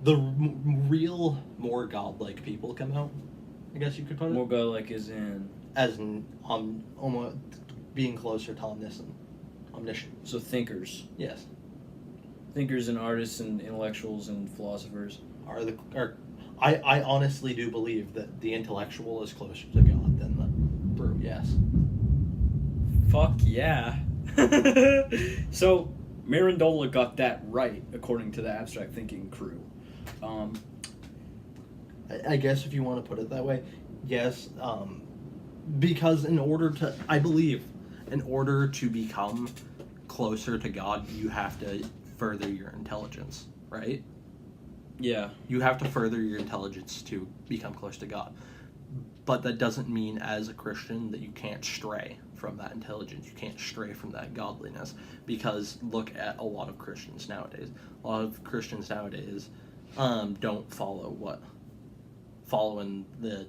the real, more godlike people come out, I guess you could put it. More godlike is in... As in, almost being closer to omniscient. So thinkers. Yes. Thinkers and artists and intellectuals and philosophers. I honestly do believe that the intellectual is closer to God than the brute, yes. Fuck yeah. So, Mirandola got that right, according to the abstract thinking crew. I guess if you want to put it that way, yes. Because in order to become closer to God, you have to further your intelligence, right? Yeah. You have to further your intelligence to become close to God. But that doesn't mean, as a Christian, that you can't stray from that intelligence. You can't stray from that godliness. Because look at a lot of Christians nowadays. A lot of Christians nowadays don't follow in the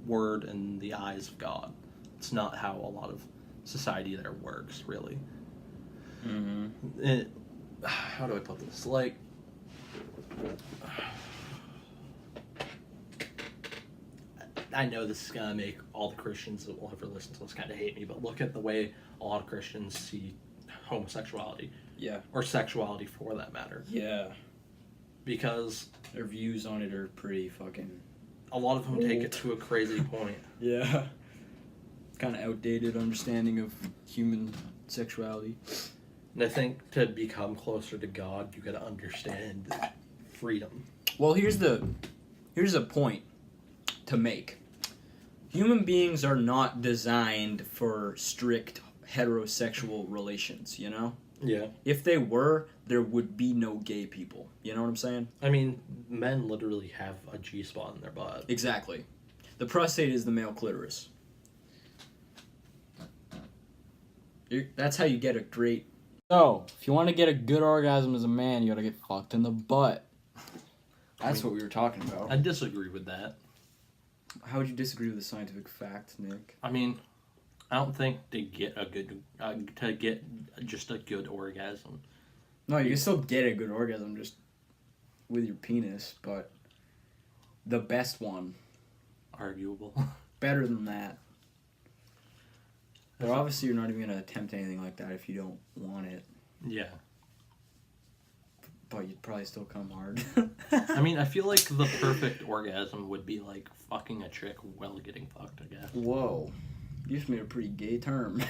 word and the eyes of God. It's not how a lot of society there works, really. Mm-hmm. How do I put this? Like, I know this is going to make all the Christians that will ever listen to this kind of hate me, but look at the way a lot of Christians see homosexuality. Yeah. Or sexuality, for that matter. Yeah. Because their views on it are pretty fucking... A lot of them take it to a crazy point. Yeah. Kind of outdated understanding of human sexuality. And I think to become closer to God, you got to understand freedom. Well, here's a point to make. Human beings are not designed for strict heterosexual relations, you know? Yeah. If they were, there would be no gay people. You know what I'm saying? I mean, men literally have a G-spot in their butt. Exactly. The prostate is the male clitoris. That's how you get a great... So, if you want to get a good orgasm as a man, you gotta get fucked in the butt. That's what we were talking about. I disagree with that. How would you disagree with the scientific fact, Nick? I mean, I don't think to get just a good orgasm. No, you can still get a good orgasm just with your penis, but the best one. Arguable. Better than that. But obviously you're not even going to attempt anything like that if you don't want it. Yeah. but you'd probably still come hard. I mean, I feel like the perfect orgasm would be like fucking a chick while getting fucked, I guess. Whoa. You just made a pretty gay term.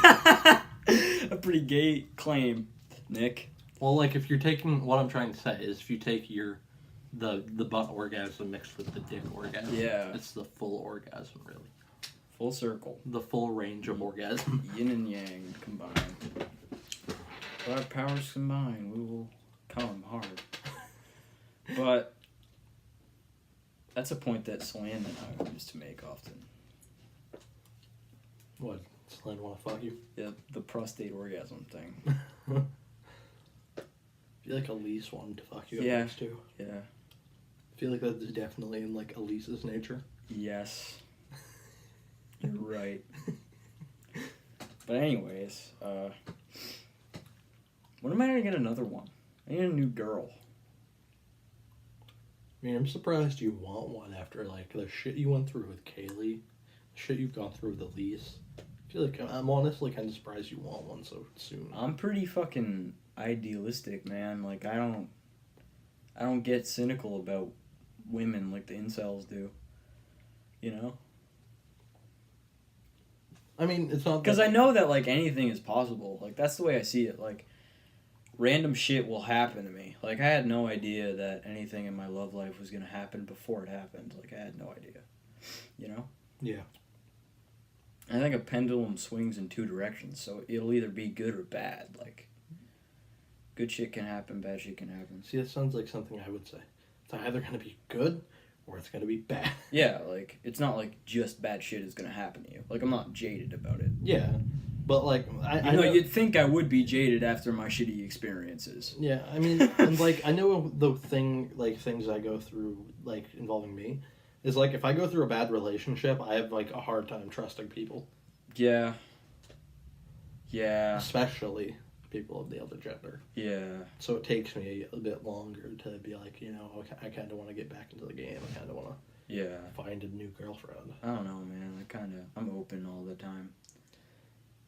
A pretty gay claim, Nick. Well, like, if you're taking... What I'm trying to say is if you take the butt orgasm mixed with the dick orgasm, it's the full orgasm, really. Full circle. The full range of orgasm. Yin and yang combined. With our powers combined, we will come hard. But that's a point that Slan and I used to make often. What? Slan want to fuck you? Yeah, the prostate orgasm thing. I feel like Elise wanted to fuck you Yeah. too. Yeah. I feel like that's definitely in, like, Elise's nature. Yes. You're right. But anyways, when am I gonna get another one? I need a new girl. I mean, I'm surprised you want one after, like, the shit you went through with Kaylee, the shit you've gone through with Elise. I feel like I'm honestly kind of surprised you want one so soon. I'm pretty fucking idealistic, man. Like, I don't get cynical about women like the incels do. You know? I mean, it's not... Because I know that, like, anything is possible. Like, that's the way I see it. Like, random shit will happen to me. Like, I had no idea that anything in my love life was going to happen before it happened. Like, I had no idea. You know? Yeah. I think a pendulum swings in two directions, so it'll either be good or bad. Like, good shit can happen, bad shit can happen. See, that sounds like something I would say. It's either going to be good or it's going to be bad. Yeah, like, it's not like just bad shit is going to happen to you. Like, I'm not jaded about it. Yeah. But, like, I know you'd think I would be jaded after my shitty experiences. Yeah, I mean, and, like, I know the things I go through, like, involving me, is, like, if I go through a bad relationship, I have, like, a hard time trusting people. Yeah. Yeah. Especially people of the other gender. Yeah. So it takes me a bit longer to be like, you know, I kind of want to get back into the game. I kind of want to find a new girlfriend. I don't know, man. I'm open all the time.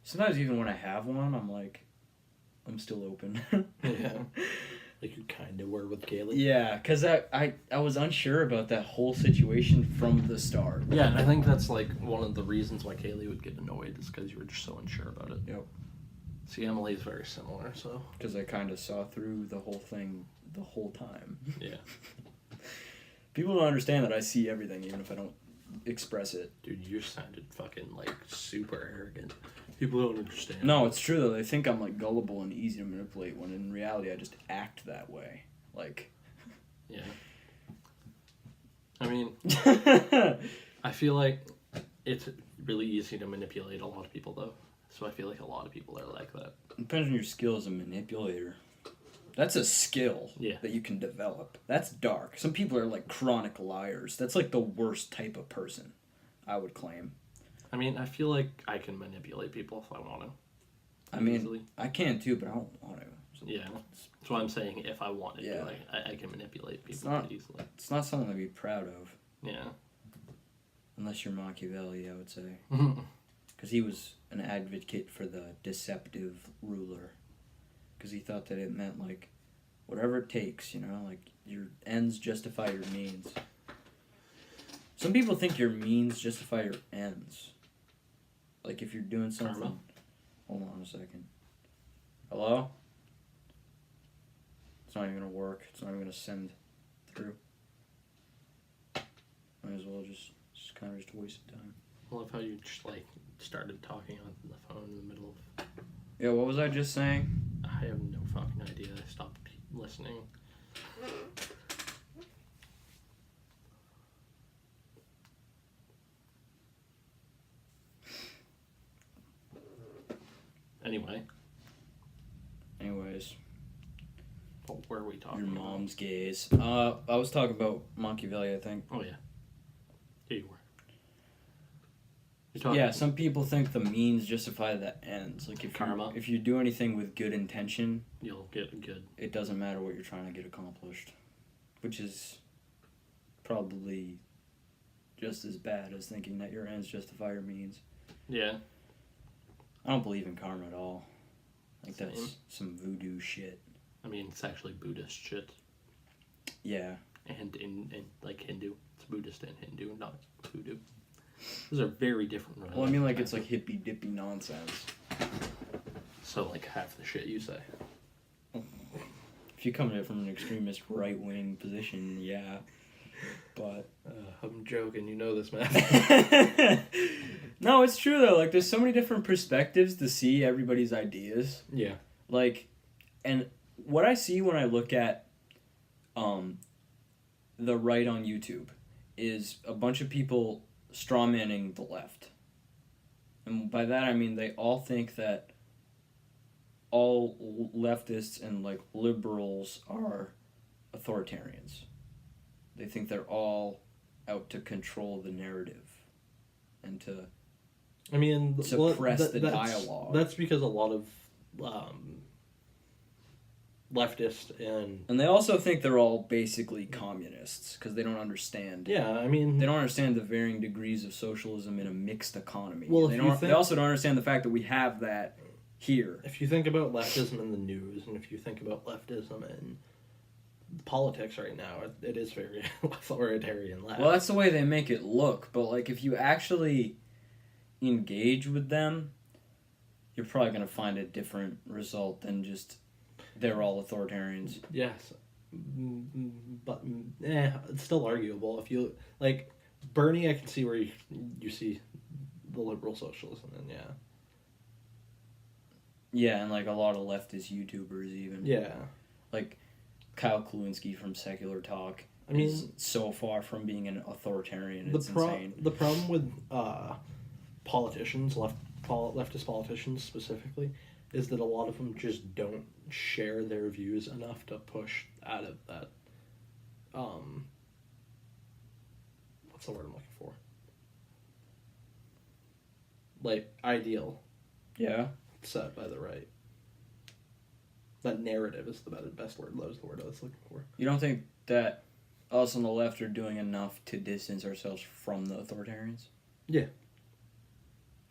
Sometimes even when I have one, I'm like, I'm still open. Yeah. Like you kind of were with Kaylee. Yeah, because I was unsure about that whole situation from the start. Yeah, and I think that's like one of the reasons why Kaylee would get annoyed is because you were just so unsure about it. Yep. See, Emily's very similar, so. Because I kind of saw through the whole thing the whole time. Yeah. People don't understand that I see everything, even if I don't express it. Dude, you sounded fucking, like, super arrogant. People don't understand. No, it's true, though. They think I'm, like, gullible and easy to manipulate, when in reality I just act that way. Like... Yeah. I mean, I feel like it's really easy to manipulate a lot of people, though. So I feel like a lot of people are like that. Depends on your skill as a manipulator. That's a skill that you can develop. That's dark. Some people are like chronic liars. That's like the worst type of person, I would claim. I mean, I feel like I can manipulate people if I want to. I mean, easily. I can too, but I don't want to. So yeah. That's what I'm saying. If I wanted to, like, I can manipulate people easily. It's not something to be proud of. Yeah. Unless you're Machiavelli, I would say. Because he was an advocate for the deceptive ruler. Because he thought that it meant, like, whatever it takes, you know? Like, your ends justify your means. Some people think your means justify your ends. Like, if you're doing something... Karma. Hold on a second. Hello? It's not even going to work. It's not even going to send through. Might as well just kind of just waste time. I love how you just, like, started talking on the phone in the middle of... Yeah, what was I just saying? I have no fucking idea. I stopped listening. Anyways. What were we talking Your about? mom's gays. I was talking about Machiavelli, I think. Oh, yeah. Yeah, you were. Yeah, some people think the means justify the ends. Like if you do anything with good intention, you'll get good. It doesn't matter what you're trying to get accomplished, which is probably just as bad as thinking that your ends justify your means. Yeah. I don't believe in karma at all. Like that's some voodoo shit. I mean, it's actually Buddhist shit. Yeah. And in like Hindu. It's Buddhist and Hindu, not voodoo. Those are very different religions. Well, I mean, like, it's like hippy-dippy nonsense. So, like, half the shit you say. If you come at it from an extremist right-wing position, yeah. But... I'm joking, you know this, man. No, it's true, though. Like, there's so many different perspectives to see everybody's ideas. Yeah. Like, and what I see when I look at the right on YouTube is a bunch of people strawmanning the left. And by that I mean they all think that all leftists and like liberals are authoritarians. They think they're all out to control the narrative and to suppress the dialogue. That's because a lot of leftist and they also think they're all basically communists because they don't understand. Yeah, I mean, they don't understand the varying degrees of socialism in a mixed economy. Well, they also don't understand the fact that we have that here. If you think about leftism in the news, and if you think about leftism in politics right now, it is very authoritarian left. Well, that's the way they make it look, but like if you actually engage with them, you're probably going to find a different result than just they're all authoritarians. Yes, but it's still arguable. If you like Bernie, I can see where you see the liberal socialism, and yeah. Yeah, and like a lot of leftist YouTubers even. Yeah. Like Kyle Kulinski from Secular Talk. I mean, is so far from being an authoritarian. It's insane. The problem with politicians, leftist politicians specifically, is that a lot of them just don't share their views enough to push out of that. What's the word I'm looking for? Like ideal. Yeah. Set by the right. That narrative is the best word. That was the word I was looking for. You don't think that us on the left are doing enough to distance ourselves from the authoritarians? Yeah.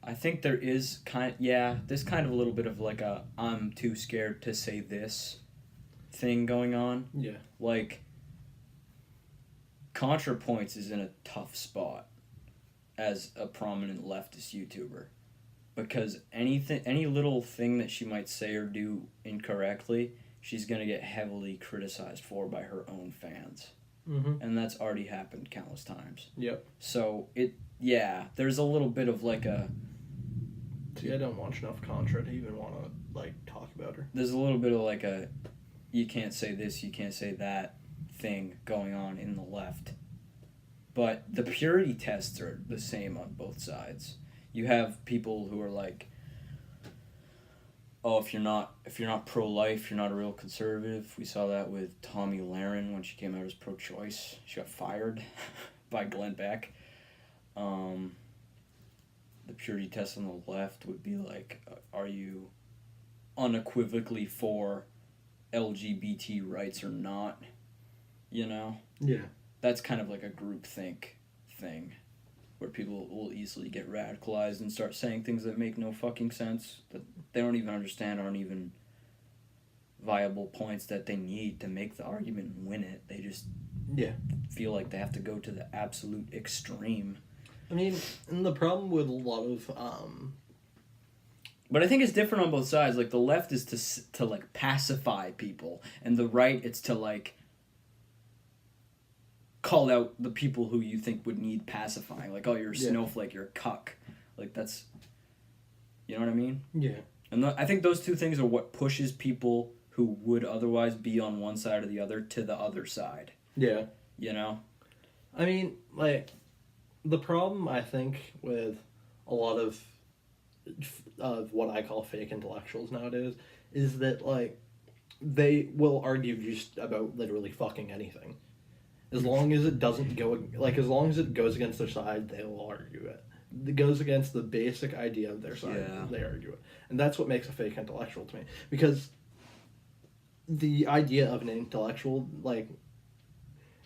I think there is there's kind of a little bit of like a I'm too scared to say this thing going on. Yeah. Like, ContraPoints is in a tough spot as a prominent leftist YouTuber. Because any little thing that she might say or do incorrectly, she's going to get heavily criticized for by her own fans. Mm-hmm. And that's already happened countless times. Yep. So, there's a little bit of like a... See, I don't watch enough Contra to even want to, like, talk about her. There's a little bit of like a, you can't say this, you can't say that thing going on in the left. But the purity tests are the same on both sides. You have people who are like, oh, if you're not pro-life, you're not a real conservative. We saw that with Tomi Lahren when she came out as pro-choice. She got fired by Glenn Beck. The purity test on the left would be like, are you unequivocally for LGBT rights or not? You know? Yeah. That's kind of like a groupthink thing, where people will easily get radicalized and start saying things that make no fucking sense, that they don't even understand, aren't even viable points that they need to make the argument and win it. They just feel like they have to go to the absolute extreme. I mean, and the problem with a lot of... But I think it's different on both sides. Like, the left is to like, pacify people, and the right, it's to, like, call out the people who you think would need pacifying. Like, oh, you're a snowflake, you're a cuck. Like, that's... You know what I mean? Yeah. And I think those two things are what pushes people who would otherwise be on one side or the other to the other side. Yeah. You know? I mean, like, the problem, I think, with a lot of what I call fake intellectuals nowadays is that, like, they will argue just about literally fucking anything. As long as it doesn't go, like, as long as it goes against their side, they will argue it. It goes against the basic idea of their side, they argue it. And that's what makes a fake intellectual to me. Because the idea of an intellectual, like,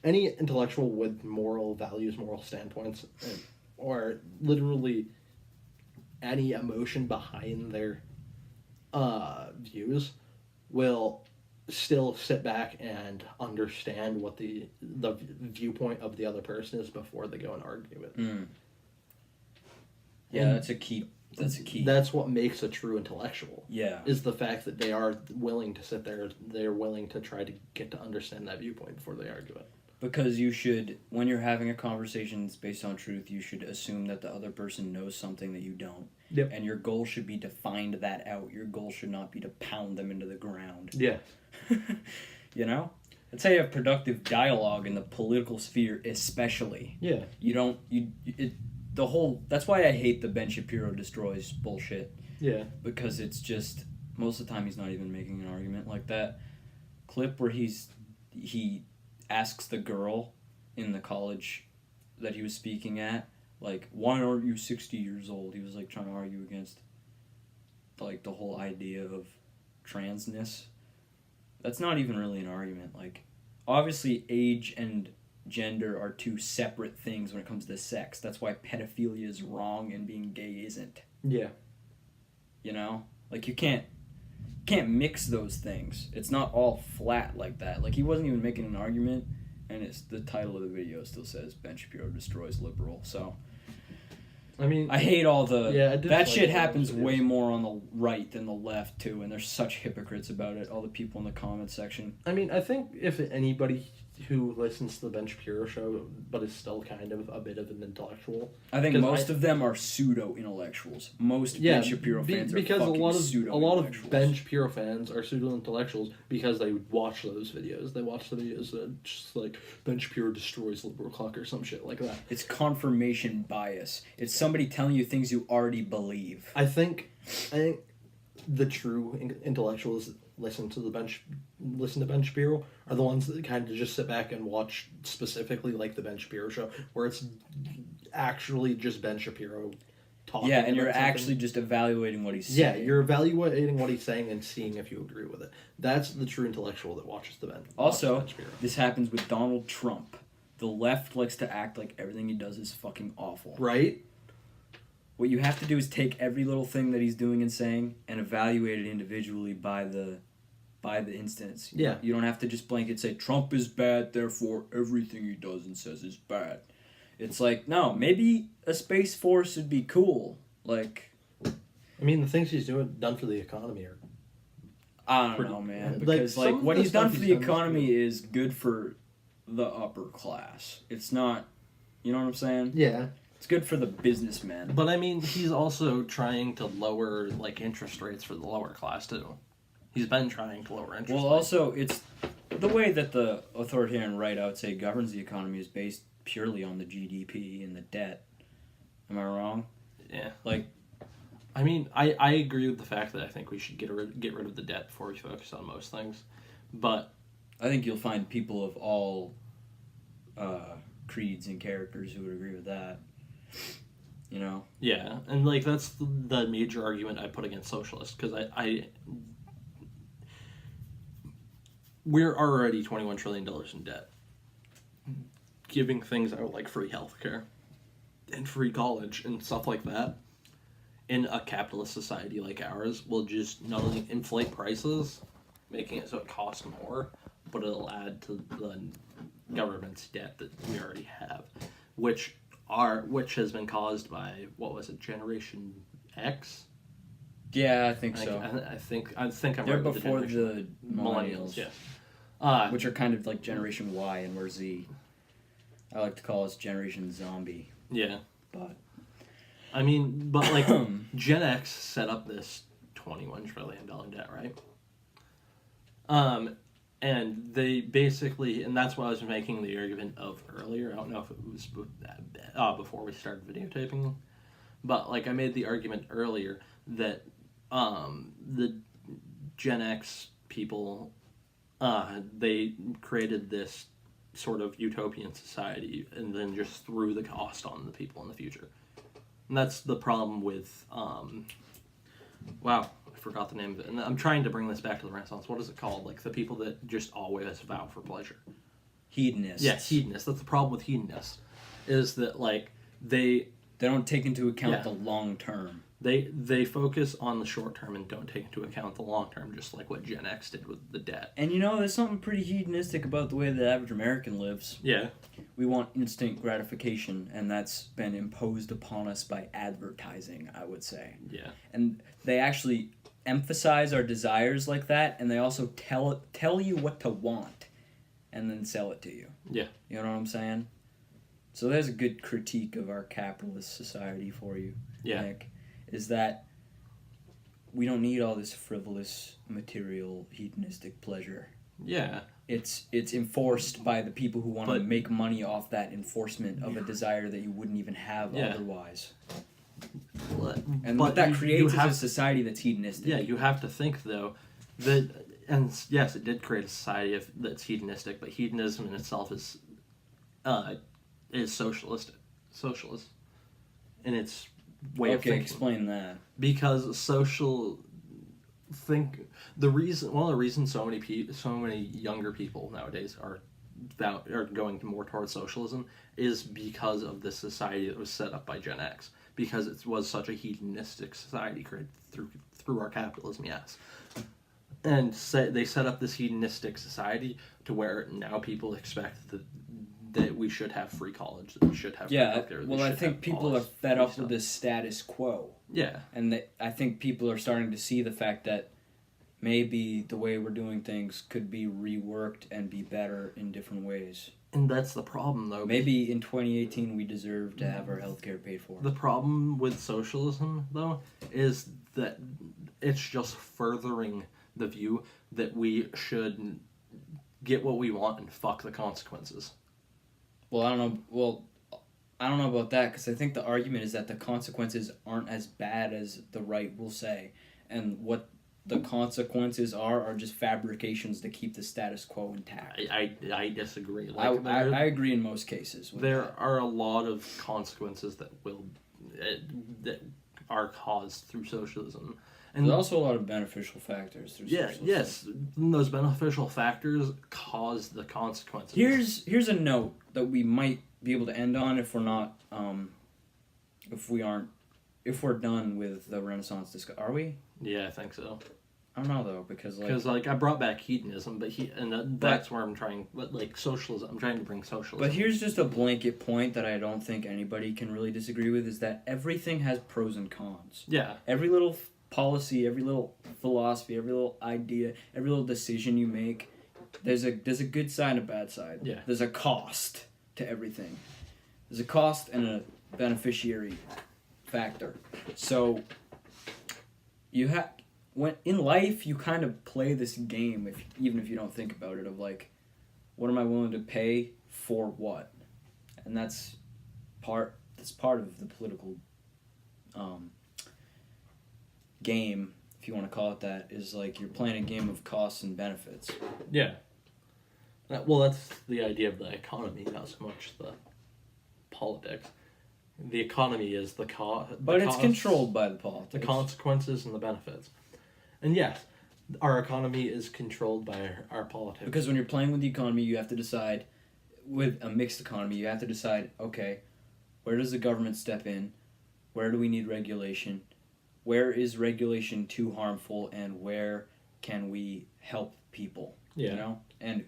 any intellectual with moral values, moral standpoints, or literally any emotion behind their views will still sit back and understand what the viewpoint of the other person is before they go and argue it. Yeah, And that's a key. That's what makes a true intellectual. Yeah. Is the fact that they are willing to sit there, they're willing to try to get to understand that viewpoint before they argue it. Because you should, when you're having a conversation that's based on truth, you should assume that the other person knows something that you don't. Yep. And your goal should be to find that out. Your goal should not be to pound them into the ground. Yeah. You know? That's how you have productive dialogue in the political sphere, especially. Yeah. That's why I hate the Ben Shapiro destroys bullshit. Yeah. Because it's just, most of the time he's not even making an argument. Like that clip where he asks the girl in the college that he was speaking at, like, why aren't you 60 years old? He was, like, trying to argue against, like, the whole idea of transness. That's not even really an argument. Like, obviously age and gender are two separate things when it comes to sex. That's why pedophilia is wrong and being gay isn't. Yeah. You know? Like, you can't mix those things. It's not all flat like that. Like, he wasn't even making an argument, and it's the title of the video still says Ben Shapiro destroys liberal. So I mean, I hate all the that shit like happens way more on the right than the left too, and there's such hypocrites about it. All the people in the comment section. I mean, I think if anybody who listens to the Ben Shapiro show but is still kind of a bit of an intellectual, I think most of them are pseudo intellectuals. Most Ben Shapiro fans are fucking pseudo. A lot of Ben Shapiro fans are pseudo intellectuals because they watch those videos. They watch the videos that just like Ben Shapiro destroys liberal clock or some shit like that. It's confirmation bias. It's somebody telling you things you already believe. I think the true intellectuals listen to Ben Shapiro are the ones that kind of just sit back and watch specifically like the Ben Shapiro show, where it's actually just Ben Shapiro talking. Yeah, and you're actually just evaluating what he's saying. Yeah, you're evaluating what he's saying and seeing if you agree with it. That's the true intellectual that watches the Ben. Also, Ben Shapiro. This happens with Donald Trump. The left likes to act like everything he does is fucking awful. Right? What you have to do is take every little thing that he's doing and saying and evaluate it individually by the instance. Yeah. You don't have to just blanket say Trump is bad, therefore everything he does and says is bad. It's like, no, maybe a space force would be cool. Like, I mean, the things he's done for the economy are... I don't know, man. Because, like what he's done for the economy is good for the upper class. It's not, you know what I'm saying? Yeah. It's good for the businessmen. But, I mean, he's also trying to lower, like, interest rates for the lower class, too. He's been trying to lower interest rates. Well, also, it's the way that the authoritarian right, I would say, governs the economy is based purely on the GDP and the debt. Am I wrong? Yeah. Like, I mean, I agree with the fact that I think we should get rid of the debt before we focus on most things. But I think you'll find people of all creeds and characters who would agree with that. You know? Yeah, and, like, that's the major argument I put against socialists, because we're already $21 trillion in debt. Giving things out like free healthcare and free college and stuff like that in a capitalist society like ours will just not only inflate prices, making it so it costs more, but it'll add to the government's debt that we already have, which has been caused by, what was it, Generation X? Yeah, I think so. I think I'm They're right with before the millennials. Yeah. Which are kind of like Generation Y, and we're Z. I like to call us Generation Zombie. Yeah. But I mean, but like Gen X set up this $21 trillion debt, right? And they basically, and that's what I was making the argument of earlier. I don't know if it was before we started videotaping, but like I made the argument earlier that the Gen X people, they created this sort of utopian society and then just threw the cost on the people in the future. And that's the problem with, wow, I forgot the name of it. And I'm trying to bring this back to the Renaissance. What is it called? Like the people that just always vow for pleasure. Hedonists. Yes, hedonists. That's the problem with hedonists, is that like they don't take into account the long term. They focus on the short term and don't take into account the long term, just like what Gen X did with the debt. And there's something pretty hedonistic about the way the average American lives. Yeah. We want instant gratification, and that's been imposed upon us by advertising, I would say. Yeah. And they actually emphasize our desires like that, and they also tell you what to want, and then sell it to you. Yeah. You know what I'm saying? So there's a good critique of our capitalist society for you, Nick, is that we don't need all this frivolous, material, hedonistic pleasure. Yeah. It's enforced by the people who want to make money off that enforcement of a desire that you wouldn't even have otherwise. And what that creates is a society that's hedonistic. Yeah, you have to think, though, that... And yes, it did create a society that's hedonistic, but hedonism in itself is socialist in its way of thinking. Okay, explain that. Because one of the reasons so many younger people nowadays are going more towards socialism is because of the society that was set up by Gen X. Because it was such a hedonistic society created through our capitalism, yes. And they set up this hedonistic society to where now people expect that we should have free college, that we should have free healthcare. Well, I think people are fed up with this status quo. Yeah. And I think people are starting to see the fact that maybe the way we're doing things could be reworked and be better in different ways. And that's the problem, though. Maybe in 2018 we deserve to have our healthcare paid for. The problem with socialism, though, is that it's just furthering the view that we should get what we want and fuck the consequences. Well, I don't know about that, because I think the argument is that the consequences aren't as bad as the right will say, and what the consequences are just fabrications to keep the status quo intact. I disagree. I agree in most cases. There are a lot of consequences that are caused through socialism. And there's also a lot of beneficial factors through socialism. Yes, those beneficial factors cause the consequences. Here's a note that we might be able to end on if we're not, if we're done with the Renaissance discussion. Are we? Yeah, I think so. I don't know though, because I brought back hedonism, that's where I'm trying. Socialism, I'm trying to bring socialism. But here's just a blanket point that I don't think anybody can really disagree with: is that everything has pros and cons. Yeah. Every little policy, every little philosophy, every little idea, every little decision you make, there's a good side and a bad side. Yeah. There's a cost to everything. There's a cost and a beneficiary factor. So when in life you kind of play this game, even if you don't think about it, of what am I willing to pay for what? And that's part of the political game, if you want to call it that, is you're playing a game of costs and benefits. Yeah. Well, that's the idea of the economy, not so much the politics. The economy is the cost. But it's controlled by the politics. The consequences and the benefits. And yes, our economy is controlled by our politics. Because when you're playing with the economy, you have to decide, with a mixed economy, you have to decide, okay, where does the government step in? Where do we need regulation? Where is regulation too harmful, and where can we help people? Yeah. You know? And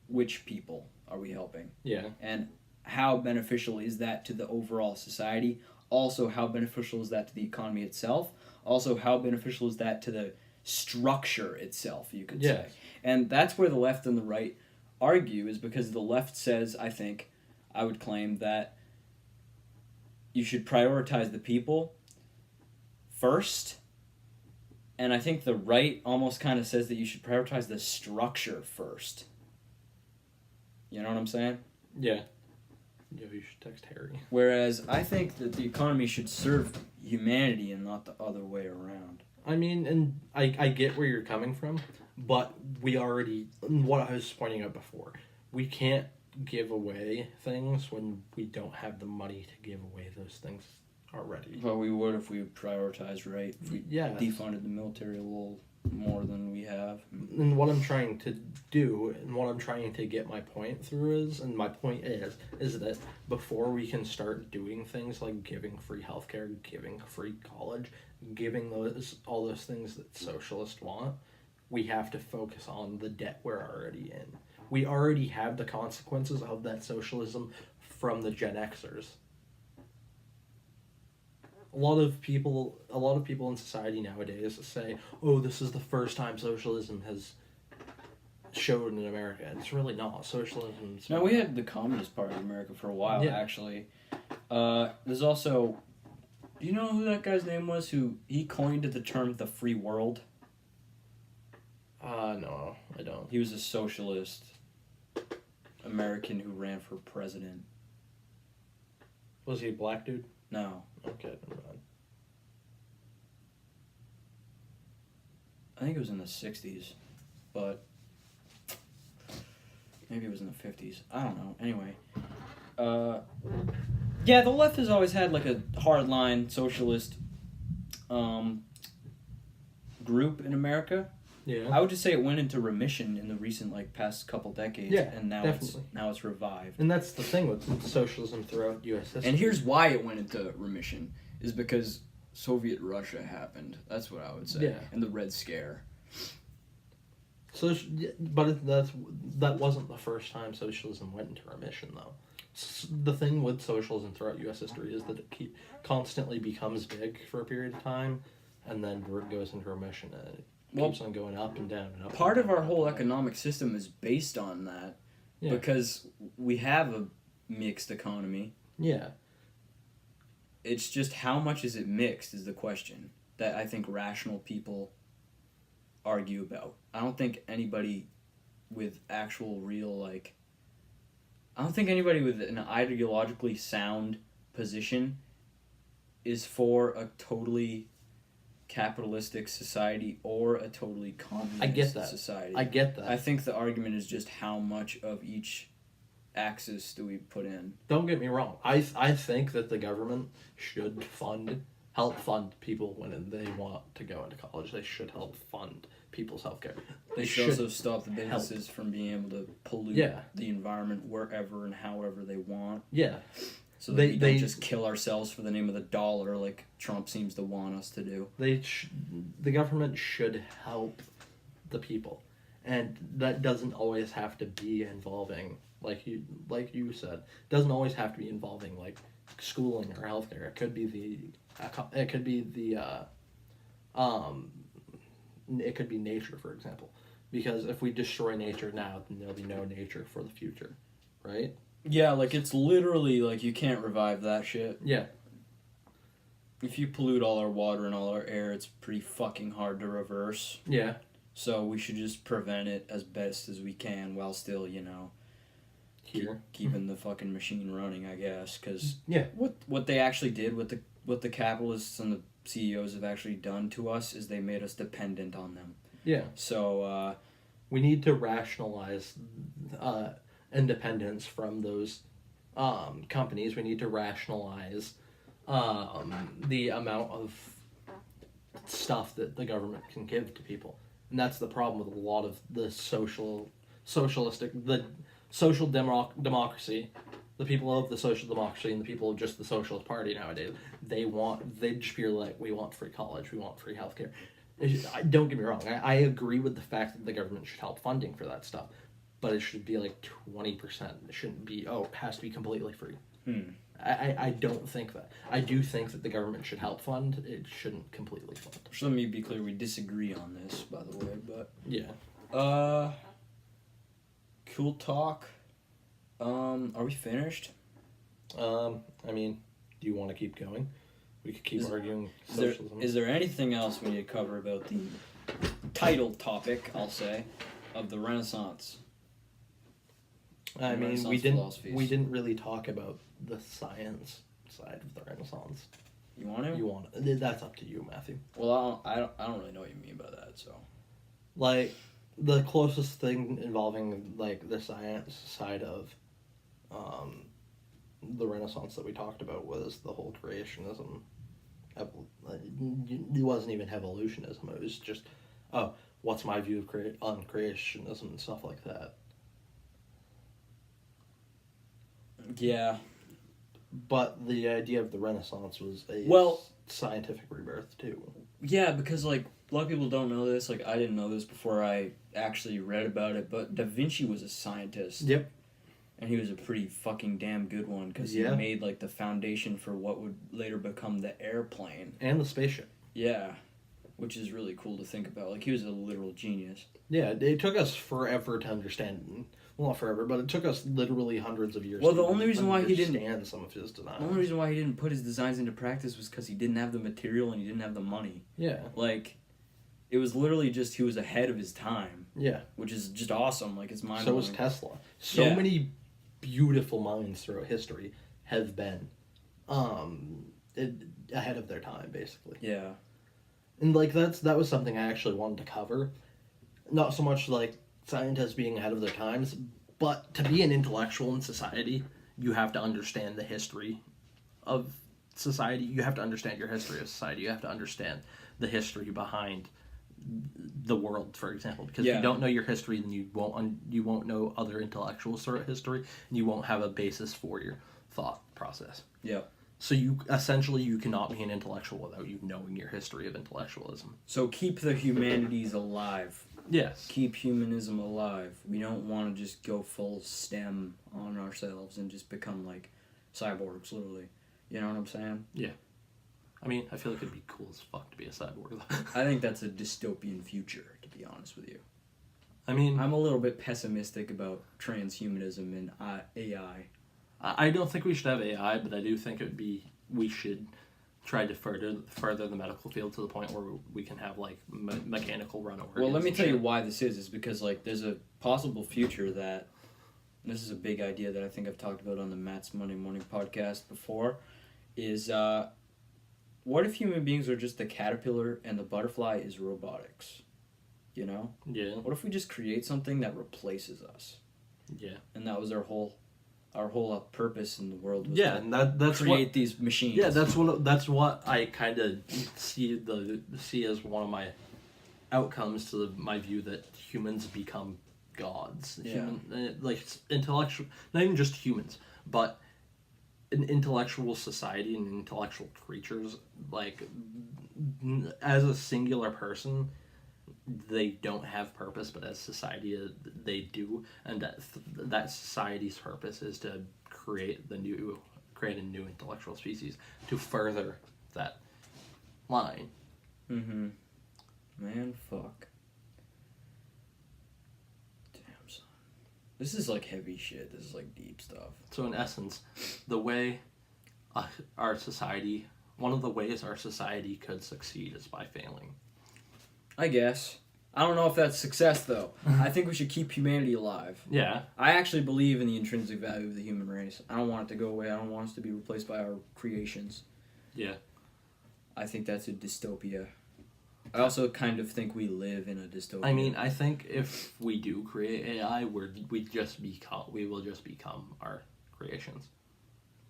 which people are we helping? Yeah. And how beneficial is that to the overall society? Also, how beneficial is that to the economy itself? Also, how beneficial is that to the structure itself, you could say? And that's where the left and the right argue, is because the left says, I would claim that you should prioritize the people first, and I think the right almost kind of says that you should prioritize the structure first. You know what I'm saying? Yeah. Yeah, you should text Harry. Whereas I think that the economy should serve humanity and not the other way around. I mean, and I get where you're coming from, but what I was pointing out before, we can't give away things when we don't have the money to give away those things already. Well, we would if we prioritized right. If we defunded the military a little more than we have. And what I'm trying to do, and what I'm trying to get my point through is that before we can start doing things like giving free healthcare, giving free college, giving all those things that socialists want, we have to focus on the debt we're already in. We already have the consequences of that socialism from the Gen Xers. A lot of people in society nowadays say, "Oh, this is the first time socialism has showed in America." And it's really not. Socialism. No, we had the Communist Party of America for a while, actually. There's also, do you know who that guy's name was? He coined the term "the free world"? No, I don't. He was a socialist American who ran for president. Was he a black dude? No. Okay, never mind. I think it was in the 60s, but maybe it was in the 50s. I don't know. Anyway. Yeah, the left has always had like a hardline socialist group in America. Yeah. I would just say it went into remission in the recent past couple decades, and now it's revived. And that's the thing with socialism throughout U.S. history. And here's why it went into remission is because Soviet Russia happened. That's what I would say. Yeah. And the Red Scare. But that wasn't the first time socialism went into remission, though. The thing with socialism throughout U.S. history is that it constantly becomes big for a period of time, and then goes into remission, and it keeps on going up and down and up. Part of our whole economic system is based on that, because we have a mixed economy. Yeah. It's just how much is it mixed is the question that I think rational people argue about. I don't think anybody with actual real I don't think anybody with an ideologically sound position is for a totally capitalistic society or a totally communist society. I get that. I think the argument is just how much of each axis do we put in. Don't get me wrong. I think that the government should help fund people when they want to go into college. They should help fund people's healthcare. They should also stop the businesses from being able to pollute the environment wherever and however they want. Yeah. So that we don't just kill ourselves for the name of the dollar like Trump seems to want us to do. The government should help the people. And that doesn't always have to be involving, like you said, doesn't always have to be involving schooling or healthcare. It could be nature, for example. Because if we destroy nature now, then there'll be no nature for the future, right? Yeah, it's literally you can't revive that shit. Yeah. If you pollute all our water and all our air, it's pretty fucking hard to reverse. Yeah. So we should just prevent it as best as we can while still, keeping the fucking machine running, I guess. Because what they actually did, what the capitalists and the CEOs have actually done to us is they made us dependent on them. Yeah. So we need to rationalize independence from those companies. We need to rationalize the amount of stuff that the government can give to people. And that's the problem with a lot of the social democracy, the people of the social democracy and the people of just the Socialist Party nowadays. They just feel like, we want free college, we want free healthcare. Don't get me wrong, I agree with the fact that the government should help funding for that stuff, but it should be 20%. It shouldn't be, it has to be completely free. I don't think that. I do think that the government should help fund. It shouldn't completely fund. So let me be clear, we disagree on this, by the way, but... Yeah. Cool talk. Are we finished? I mean, do you want to keep going? We could keep arguing socialism. Is there anything else we need to cover about the title topic, I'll say, of the Renaissance? I mean, we didn't really talk about the science side of the Renaissance. You want to? You want to? That's up to you, Matthew. Well, I don't really know what you mean by that, so. The closest thing involving the science side of the Renaissance that we talked about was the whole creationism. It wasn't even evolutionism. It was just, what's my view on creationism and stuff like that. Yeah. But the idea of the Renaissance was scientific rebirth too. Yeah, because like a lot of people don't know this. Like I didn't know this before I actually read about it. But Da Vinci was a scientist. Yep. And he was a pretty fucking damn good one because he made like the foundation for what would later become the airplane and the spaceship. Yeah, which is really cool to think about. Like he was a literal genius. Yeah, it took us forever to understand. Well, not forever, but it took us literally hundreds of years. Well, the only reason why he didn't understand some of his designs. The only reason why he didn't put his designs into practice was because he didn't have the material and he didn't have the money. Yeah. Like, it was literally just he was ahead of his time. Yeah. Which is just awesome. Like it's mind blowing. So was Tesla. So many beautiful minds throughout history have been ahead of their time, basically. Yeah. And like that was something I actually wanted to cover. Not so much like scientists being ahead of their times, but to be an intellectual in society, you have to understand the history of society. You have to understand your history of society. You have to understand the history behind the world, for example, because if you don't know your history, then you won't know other intellectual sort of history, and you won't have a basis for your thought process. Yeah. So you cannot be an intellectual without you knowing your history of intellectualism. So keep the humanities alive. Yes. Keep humanism alive. We don't want to just go full STEM on ourselves and just become like cyborgs, literally. You know what I'm saying? Yeah. I mean, I feel like it'd be cool as fuck to be a cyborg. I think that's a dystopian future, to be honest with you. I mean, I'm a little bit pessimistic about transhumanism and AI. I don't think we should have AI, but I do think we should try to further the medical field to the point where we can have like mechanical run organs. Well, let me tell you why this is because like there's a possible future that this is a big idea that I think I've talked about on the Matt's Monday Morning podcast before is what if human beings are just the caterpillar and the butterfly is robotics? You know? Yeah. What if we just create something that replaces us? Yeah. And that was our whole purpose in the world was and that's create these machines. Yeah, that's what I kind of see as one of my outcomes to my view that humans become gods. Yeah. Like intellectual, not even just humans, but an intellectual society and intellectual creatures. Like as a singular person, they don't have purpose, but as society they do, and that society's purpose is to create a new intellectual species to further that line. Man, fuck. Damn, son. This is like heavy shit. This is like deep stuff. So in essence, the way our society, one of the ways our society could succeed is by failing. I guess. I don't know if that's success, though. I think we should keep humanity alive. Yeah. I actually believe in the intrinsic value of the human race. I don't want it to go away. I don't want us to be replaced by our creations. Yeah. I think that's a dystopia. I also kind of think we live in a dystopia. I mean, I think if we do create AI, we will just become our creations.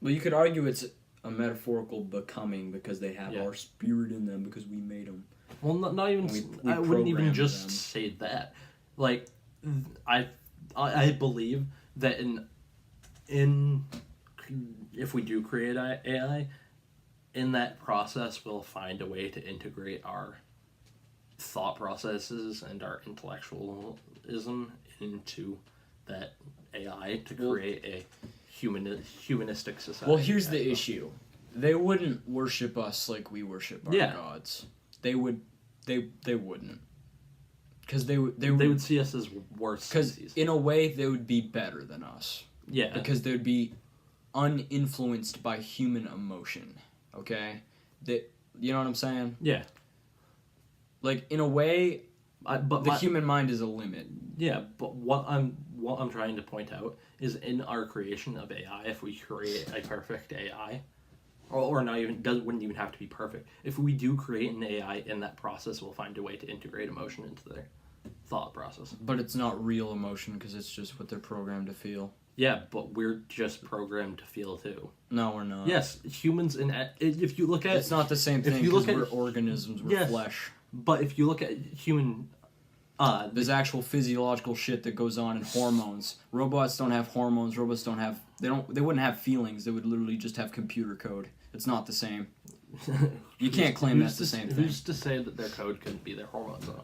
Well, you could argue it's a metaphorical becoming because they have our spirit in them because we made them. Well, not even. We I wouldn't even just them. say that. Like, I believe that in if we do create AI, in that process we'll find a way to integrate our thought processes and our intellectualism into that AI to create a humanistic society. Well, here's the issue. They wouldn't worship us like we worship our gods. They wouldn't. Because they would see us as worse. Because in a way, they would be better than us. Yeah. Because they would be uninfluenced by human emotion. Okay? You know what I'm saying? Yeah. Like, in a way, the human mind is a limit. Yeah, but what I'm trying to point out is in our creation of AI, if we create a perfect AI, or not even wouldn't even have to be perfect. If we do create an AI, in that process, we'll find a way to integrate emotion into their thought process. But it's not real emotion because it's just what they're programmed to feel. Yeah, but we're just programmed to feel too. No, we're not. Yes, humans if you look at it's not the same thing. If you look at we're organisms, we're flesh. But if you look at human. There's actual physiological shit that goes on in hormones. Robots don't have hormones. Robots don't have. They wouldn't have feelings. They would literally just have computer code. It's not the same. You can't claim that's the same thing. Who's to say that their code couldn't be their hormones, though?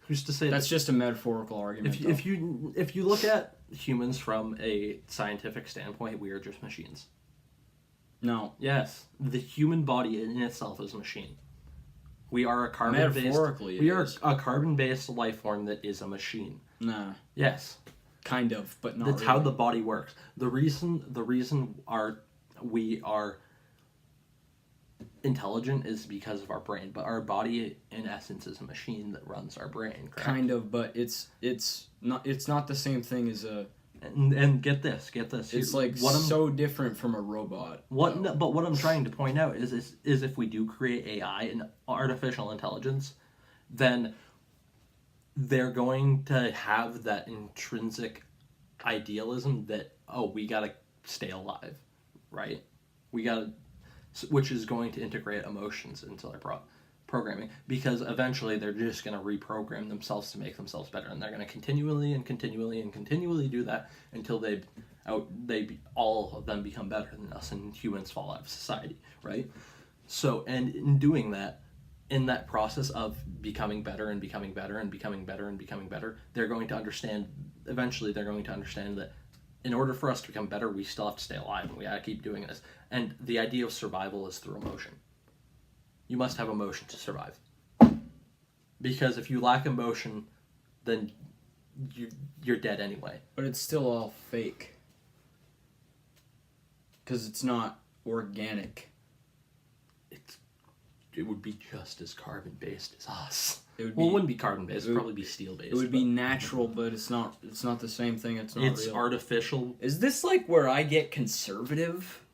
Who's to say that's just a metaphorical argument? If you look at humans from a scientific standpoint, we are just machines. No. Yes, the human body in itself is a machine. We are a carbon-based life form that is a machine. Nah. Yes. Kind of, but not. That's really. how the body works. The reason we are intelligent is because of our brain, but our body in essence is a machine that runs our brain. Correct? Kind of, but it's not the same thing as a. And get this. It's like so different from a robot. But what I'm trying to point out is if we do create AI and artificial intelligence, then they're going to have that intrinsic idealism that, we gotta stay alive, right? Which is going to integrate emotions into their programming, because eventually they're just going to reprogram themselves to make themselves better, and they're going to continually do that until all of them become better than us, and humans fall out of society, right? So, and in doing that, in that process of becoming better and becoming better and becoming better and becoming better, they're going to understand that in order for us to become better, we still have to stay alive, and we gotta keep doing this. And the idea of survival is through emotion. You must have emotion to survive. Because if you lack emotion, then you're dead anyway. But it's still all fake. Because it's not organic. It would be just as carbon-based as us. It wouldn't be carbon-based. It would probably be steel-based. It would be natural, but it's not the same thing. It's not It's real. artificial. Is this like where I get conservative?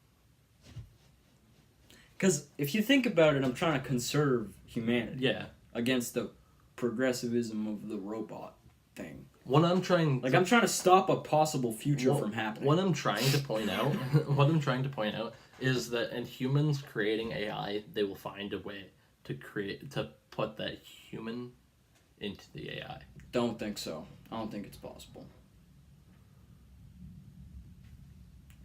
Because if you think about it, I'm trying to conserve humanity. Yeah. Against the progressivism of the robot thing. I'm trying to stop a possible future from happening. What I'm trying to point out is that in humans creating AI, they will find a way to put that human into the AI. Don't think so. I don't think it's possible.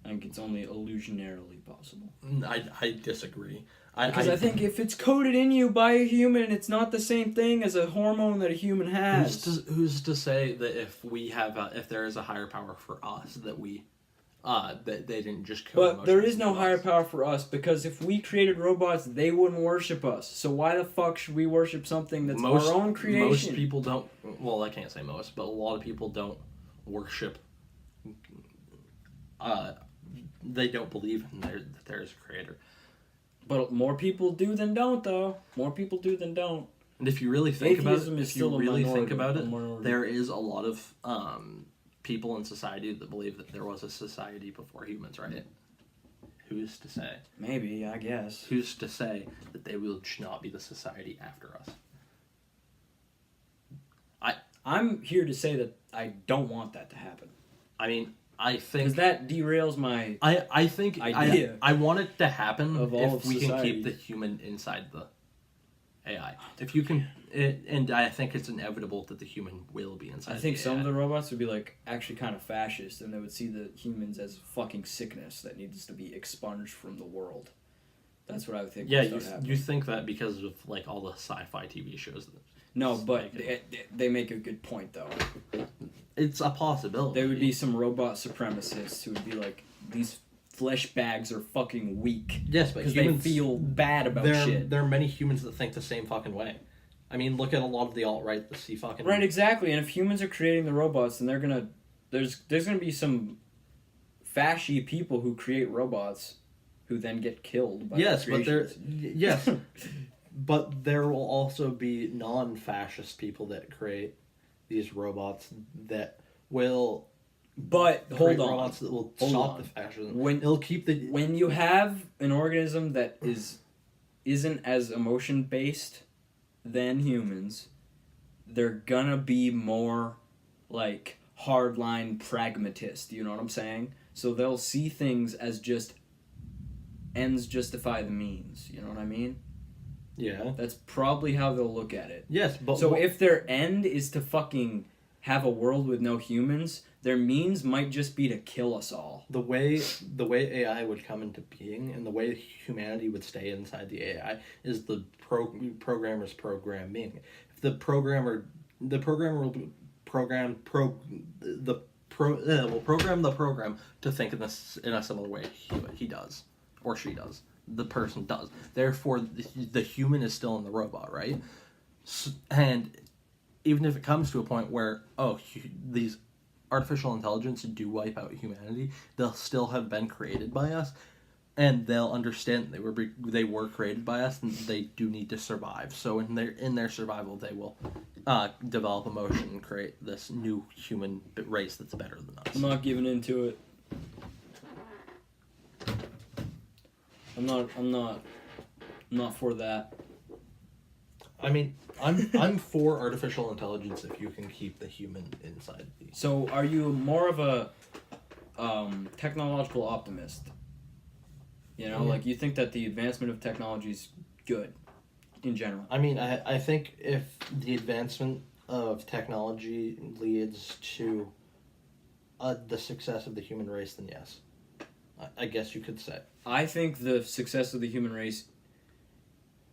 I think it's only illusionarily possible. I disagree. Because I think if it's coded in you by a human, it's not the same thing as a hormone that a human has. Who's to say that if there is a higher power for us that that they didn't just code? But there is no higher power for us, because if we created robots, they wouldn't worship us. So why the fuck should we worship something that's our own creation? Most people don't. Well, I can't say most, but a lot of people don't worship. They don't believe that there is a creator. But more people do than don't, though. More people do than don't. And if you really think about it, minority. there is a lot of people in society that believe that there was a society before humans, right? Who's to say? Maybe, I guess. Who's to say that they will not be the society after us? I'm here to say that I don't want that to happen. I mean, I think... Because that derails my I think idea. I want it to happen if we can society. keep the human inside the AI. If you can... and I think it's inevitable that the human will be inside the AI. I think some of the robots would be actually kind of fascist, and they would see the humans as fucking sickness that needs to be expunged from the world. That's what I would think. Yeah, you think that because of all the sci-fi TV shows. No, but they make a good point, though. It's a possibility. There would be some robot supremacists who would be like, these flesh bags are fucking weak. Yes, but because they feel bad about shit. There are many humans that think the same fucking way. I mean, look at a lot of the alt-right that see fucking... Right, exactly. And if humans are creating the robots, then they're gonna... There's gonna be some fashy people who create robots who then get killed by Yes, but there will also be non-fascist people that create these robots that will... But hold on. Robots that will stop the fascism. When you have an organism that isn't as emotion-based than humans, they're gonna be more hardline pragmatist, you know what I'm saying? So they'll see things as just ends justify the means, you know what I mean? Yeah. That's probably how they'll look at it. Yes, but... So if their end is to fucking have a world with no humans, their means might just be to kill us all. The way AI would come into being and the way humanity would stay inside the AI is the programmer's programming. If the programmer will program the program to think in a similar way he does or she does. The person does. Therefore, the human is still in the robot, right? And even if it comes to a point where these artificial intelligence do wipe out humanity, they'll still have been created by us, and they'll understand they were created by us, and they do need to survive. So in their survival, they will develop emotion and create this new human race that's better than us. I'm not giving into it. I'm not for that. I mean, I'm for artificial intelligence if you can keep the human inside. So, are you more of a technological optimist? You know, like you think that the advancement of technology is good in general. I mean, I think if the advancement of technology leads to the success of the human race, then yes. I guess you could say. I think the success of the human race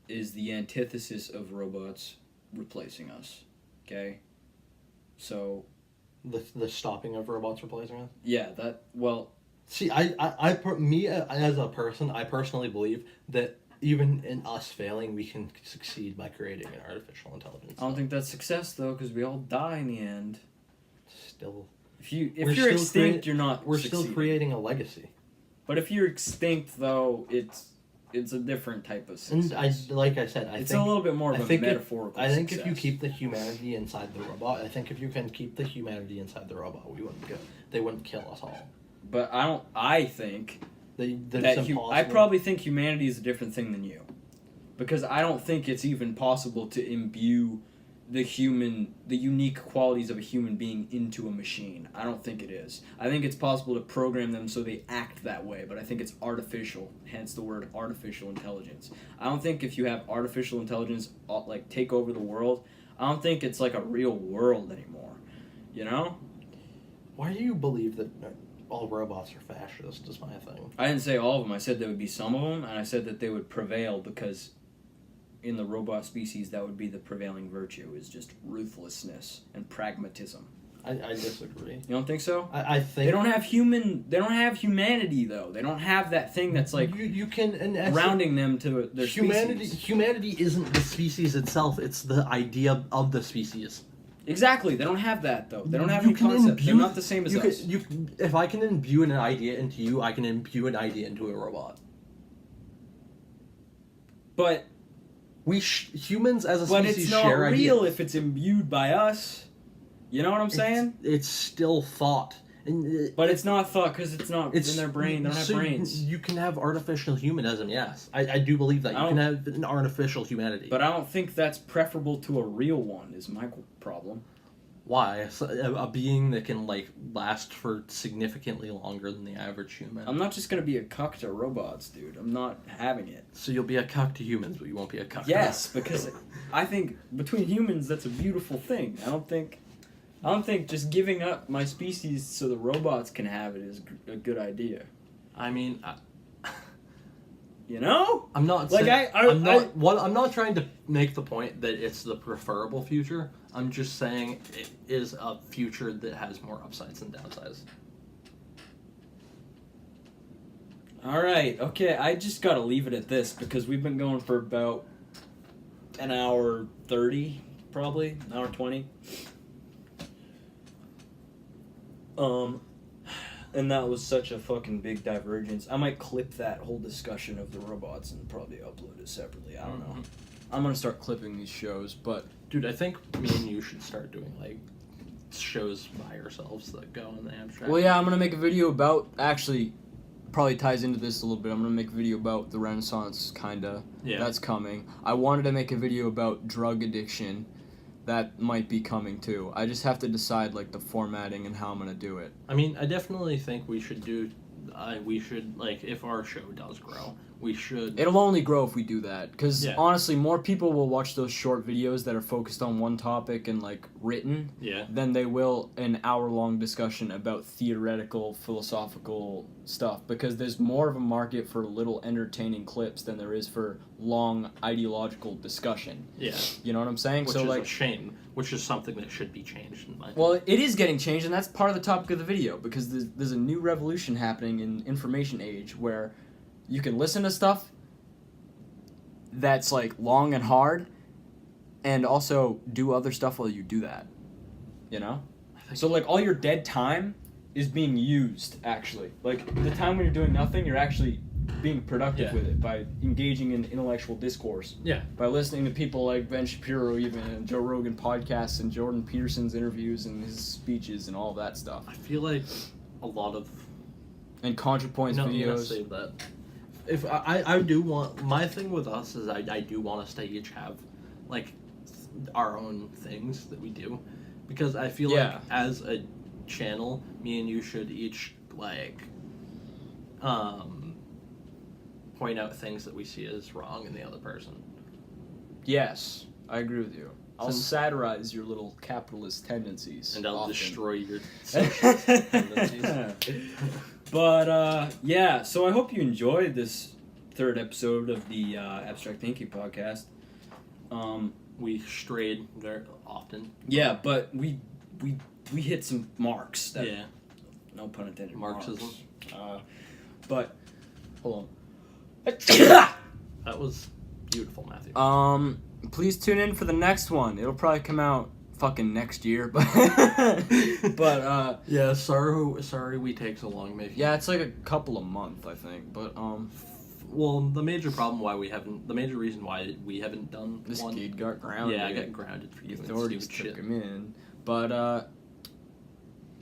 is the antithesis of robots replacing us. Okay? So... The stopping of robots replacing us? Yeah, See, me as a person, I personally believe that even in us failing, we can succeed by creating an artificial intelligence. I don't think that's success, though, because we all die in the end. Still... If you're extinct, you're not We're succeeding. still creating a legacy. But if you're extinct, though, it's a different type of success. And like I said, it's a little bit more of a metaphorical I think success. if you keep the humanity inside the robot, I think if you can keep the humanity inside the robot, they wouldn't kill us all. But I think I probably think humanity is a different thing than you. Because I don't think it's even possible to imbue the unique qualities of a human being into a machine. I don't think it is. I think it's possible to program them so they act that way, but I think it's artificial, hence the word artificial intelligence. I don't think if you have artificial intelligence like take over the world, I don't think it's like a real world anymore. You know? Why do you believe that all robots are fascist is my thing? I didn't say all of them. I said there would be some of them, and I said that they would prevail because in the robot species, that would be the prevailing virtue, is just ruthlessness and pragmatism. I disagree. You don't think so? I think they don't have humanity though. They don't have that thing that's like you can grounding them to their species. Humanity isn't the species itself; it's the idea of the species. Exactly. They don't have that though. They don't have any concept. They're not the same as us. If I can imbue an idea into you, I can imbue an idea into a robot. But humans as a species share But it's not real ideas. if it's imbued by us. You know what I'm saying? It's still thought. But it's not thought because it's not in their brain. They don't have brains. You can have artificial humanism, yes. I do believe that. You can have an artificial humanity. But I don't think that's preferable to a real one, is my problem. Why? A being that can, last for significantly longer than the average human. I'm not just going to be a cuck to robots, dude. I'm not having it. So you'll be a cuck to humans, but you won't be a cuck Yes, because I think between humans, that's a beautiful thing. I don't think just giving up my species so the robots can have it is a good idea. I mean... You know? I'm not saying... I'm not trying to make the point that it's the preferable future. I'm just saying it is a future that has more upsides than downsides. Alright, okay, I just gotta leave it at this because we've been going for about an hour 30, probably, an hour 20. And that was such a fucking big divergence. I might clip that whole discussion of the robots and probably upload it separately. I don't know. I'm gonna start clipping these shows, but... Dude, I think me and you should start doing, shows by ourselves that go in the abstract. Well, yeah, I'm gonna make a video about... Actually, probably ties into this a little bit. I'm gonna make a video about the Renaissance, kinda. Yeah. That's coming. I wanted to make a video about drug addiction. That might be coming too. I just have to decide the formatting and how I'm gonna do it. I mean, I definitely think we should if our show does grow, we should. It'll only grow if we do that. Because, Yeah. honestly, more people will watch those short videos that are focused on one topic and, like, written Yeah. than they will an hour-long discussion about theoretical, philosophical stuff. Because there's more of a market for little entertaining clips than there is for long ideological discussion. Yeah. You know what I'm saying? Which so, is like, a shame. Which is something that should be changed in my opinion. well, it is getting changed, and that's part of the topic of the video, because there's a new revolution happening in information age where you can listen to stuff that's, like, long and hard, and also do other stuff while you do that. You know? So, like, all your dead time is being used, actually. Like, the time when you're doing nothing, you're actually being productive with it by engaging in intellectual discourse. Yeah. By listening to people like Ben Shapiro even, and Joe Rogan podcasts, and Jordan Peterson's interviews, and his speeches, and all that stuff. I feel like a lot of... And ContraPoint's videos. Save that. If I do want... My thing with us is I do want us to each have, like, our own things that we do. Because I feel like as a channel, me and you should each, like, point out things that we see as wrong in the other person. Yes, I agree with you. I'll satirize your little capitalist tendencies. And I'll often. destroy your socialist tendencies. But, yeah, so I hope you enjoyed this third episode of the Abstract Thinking podcast. We strayed very often. Yeah, but we hit some marks. That, Yeah. No pun intended. Marxism. Marks. But, hold on. That was beautiful, Matthew. Please tune in for the next one. It'll probably come out fucking next year, but yeah, sorry we take so long making. Yeah, it's like a couple of months, I think. But well, the major reason why we haven't done this one, kid got grounded. Yeah, I got grounded for the doing authorities stupid took shit. him in. But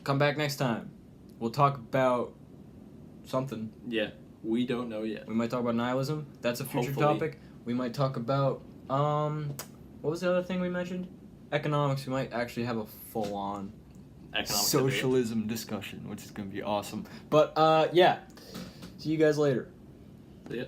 come back next time. We'll talk about something. Yeah, we don't know yet. We might talk about nihilism. That's a future topic. We might talk about what was the other thing we mentioned? Economics. We might actually have a full-on socialism discussion, which is going to be awesome. But yeah, see you guys later. See ya.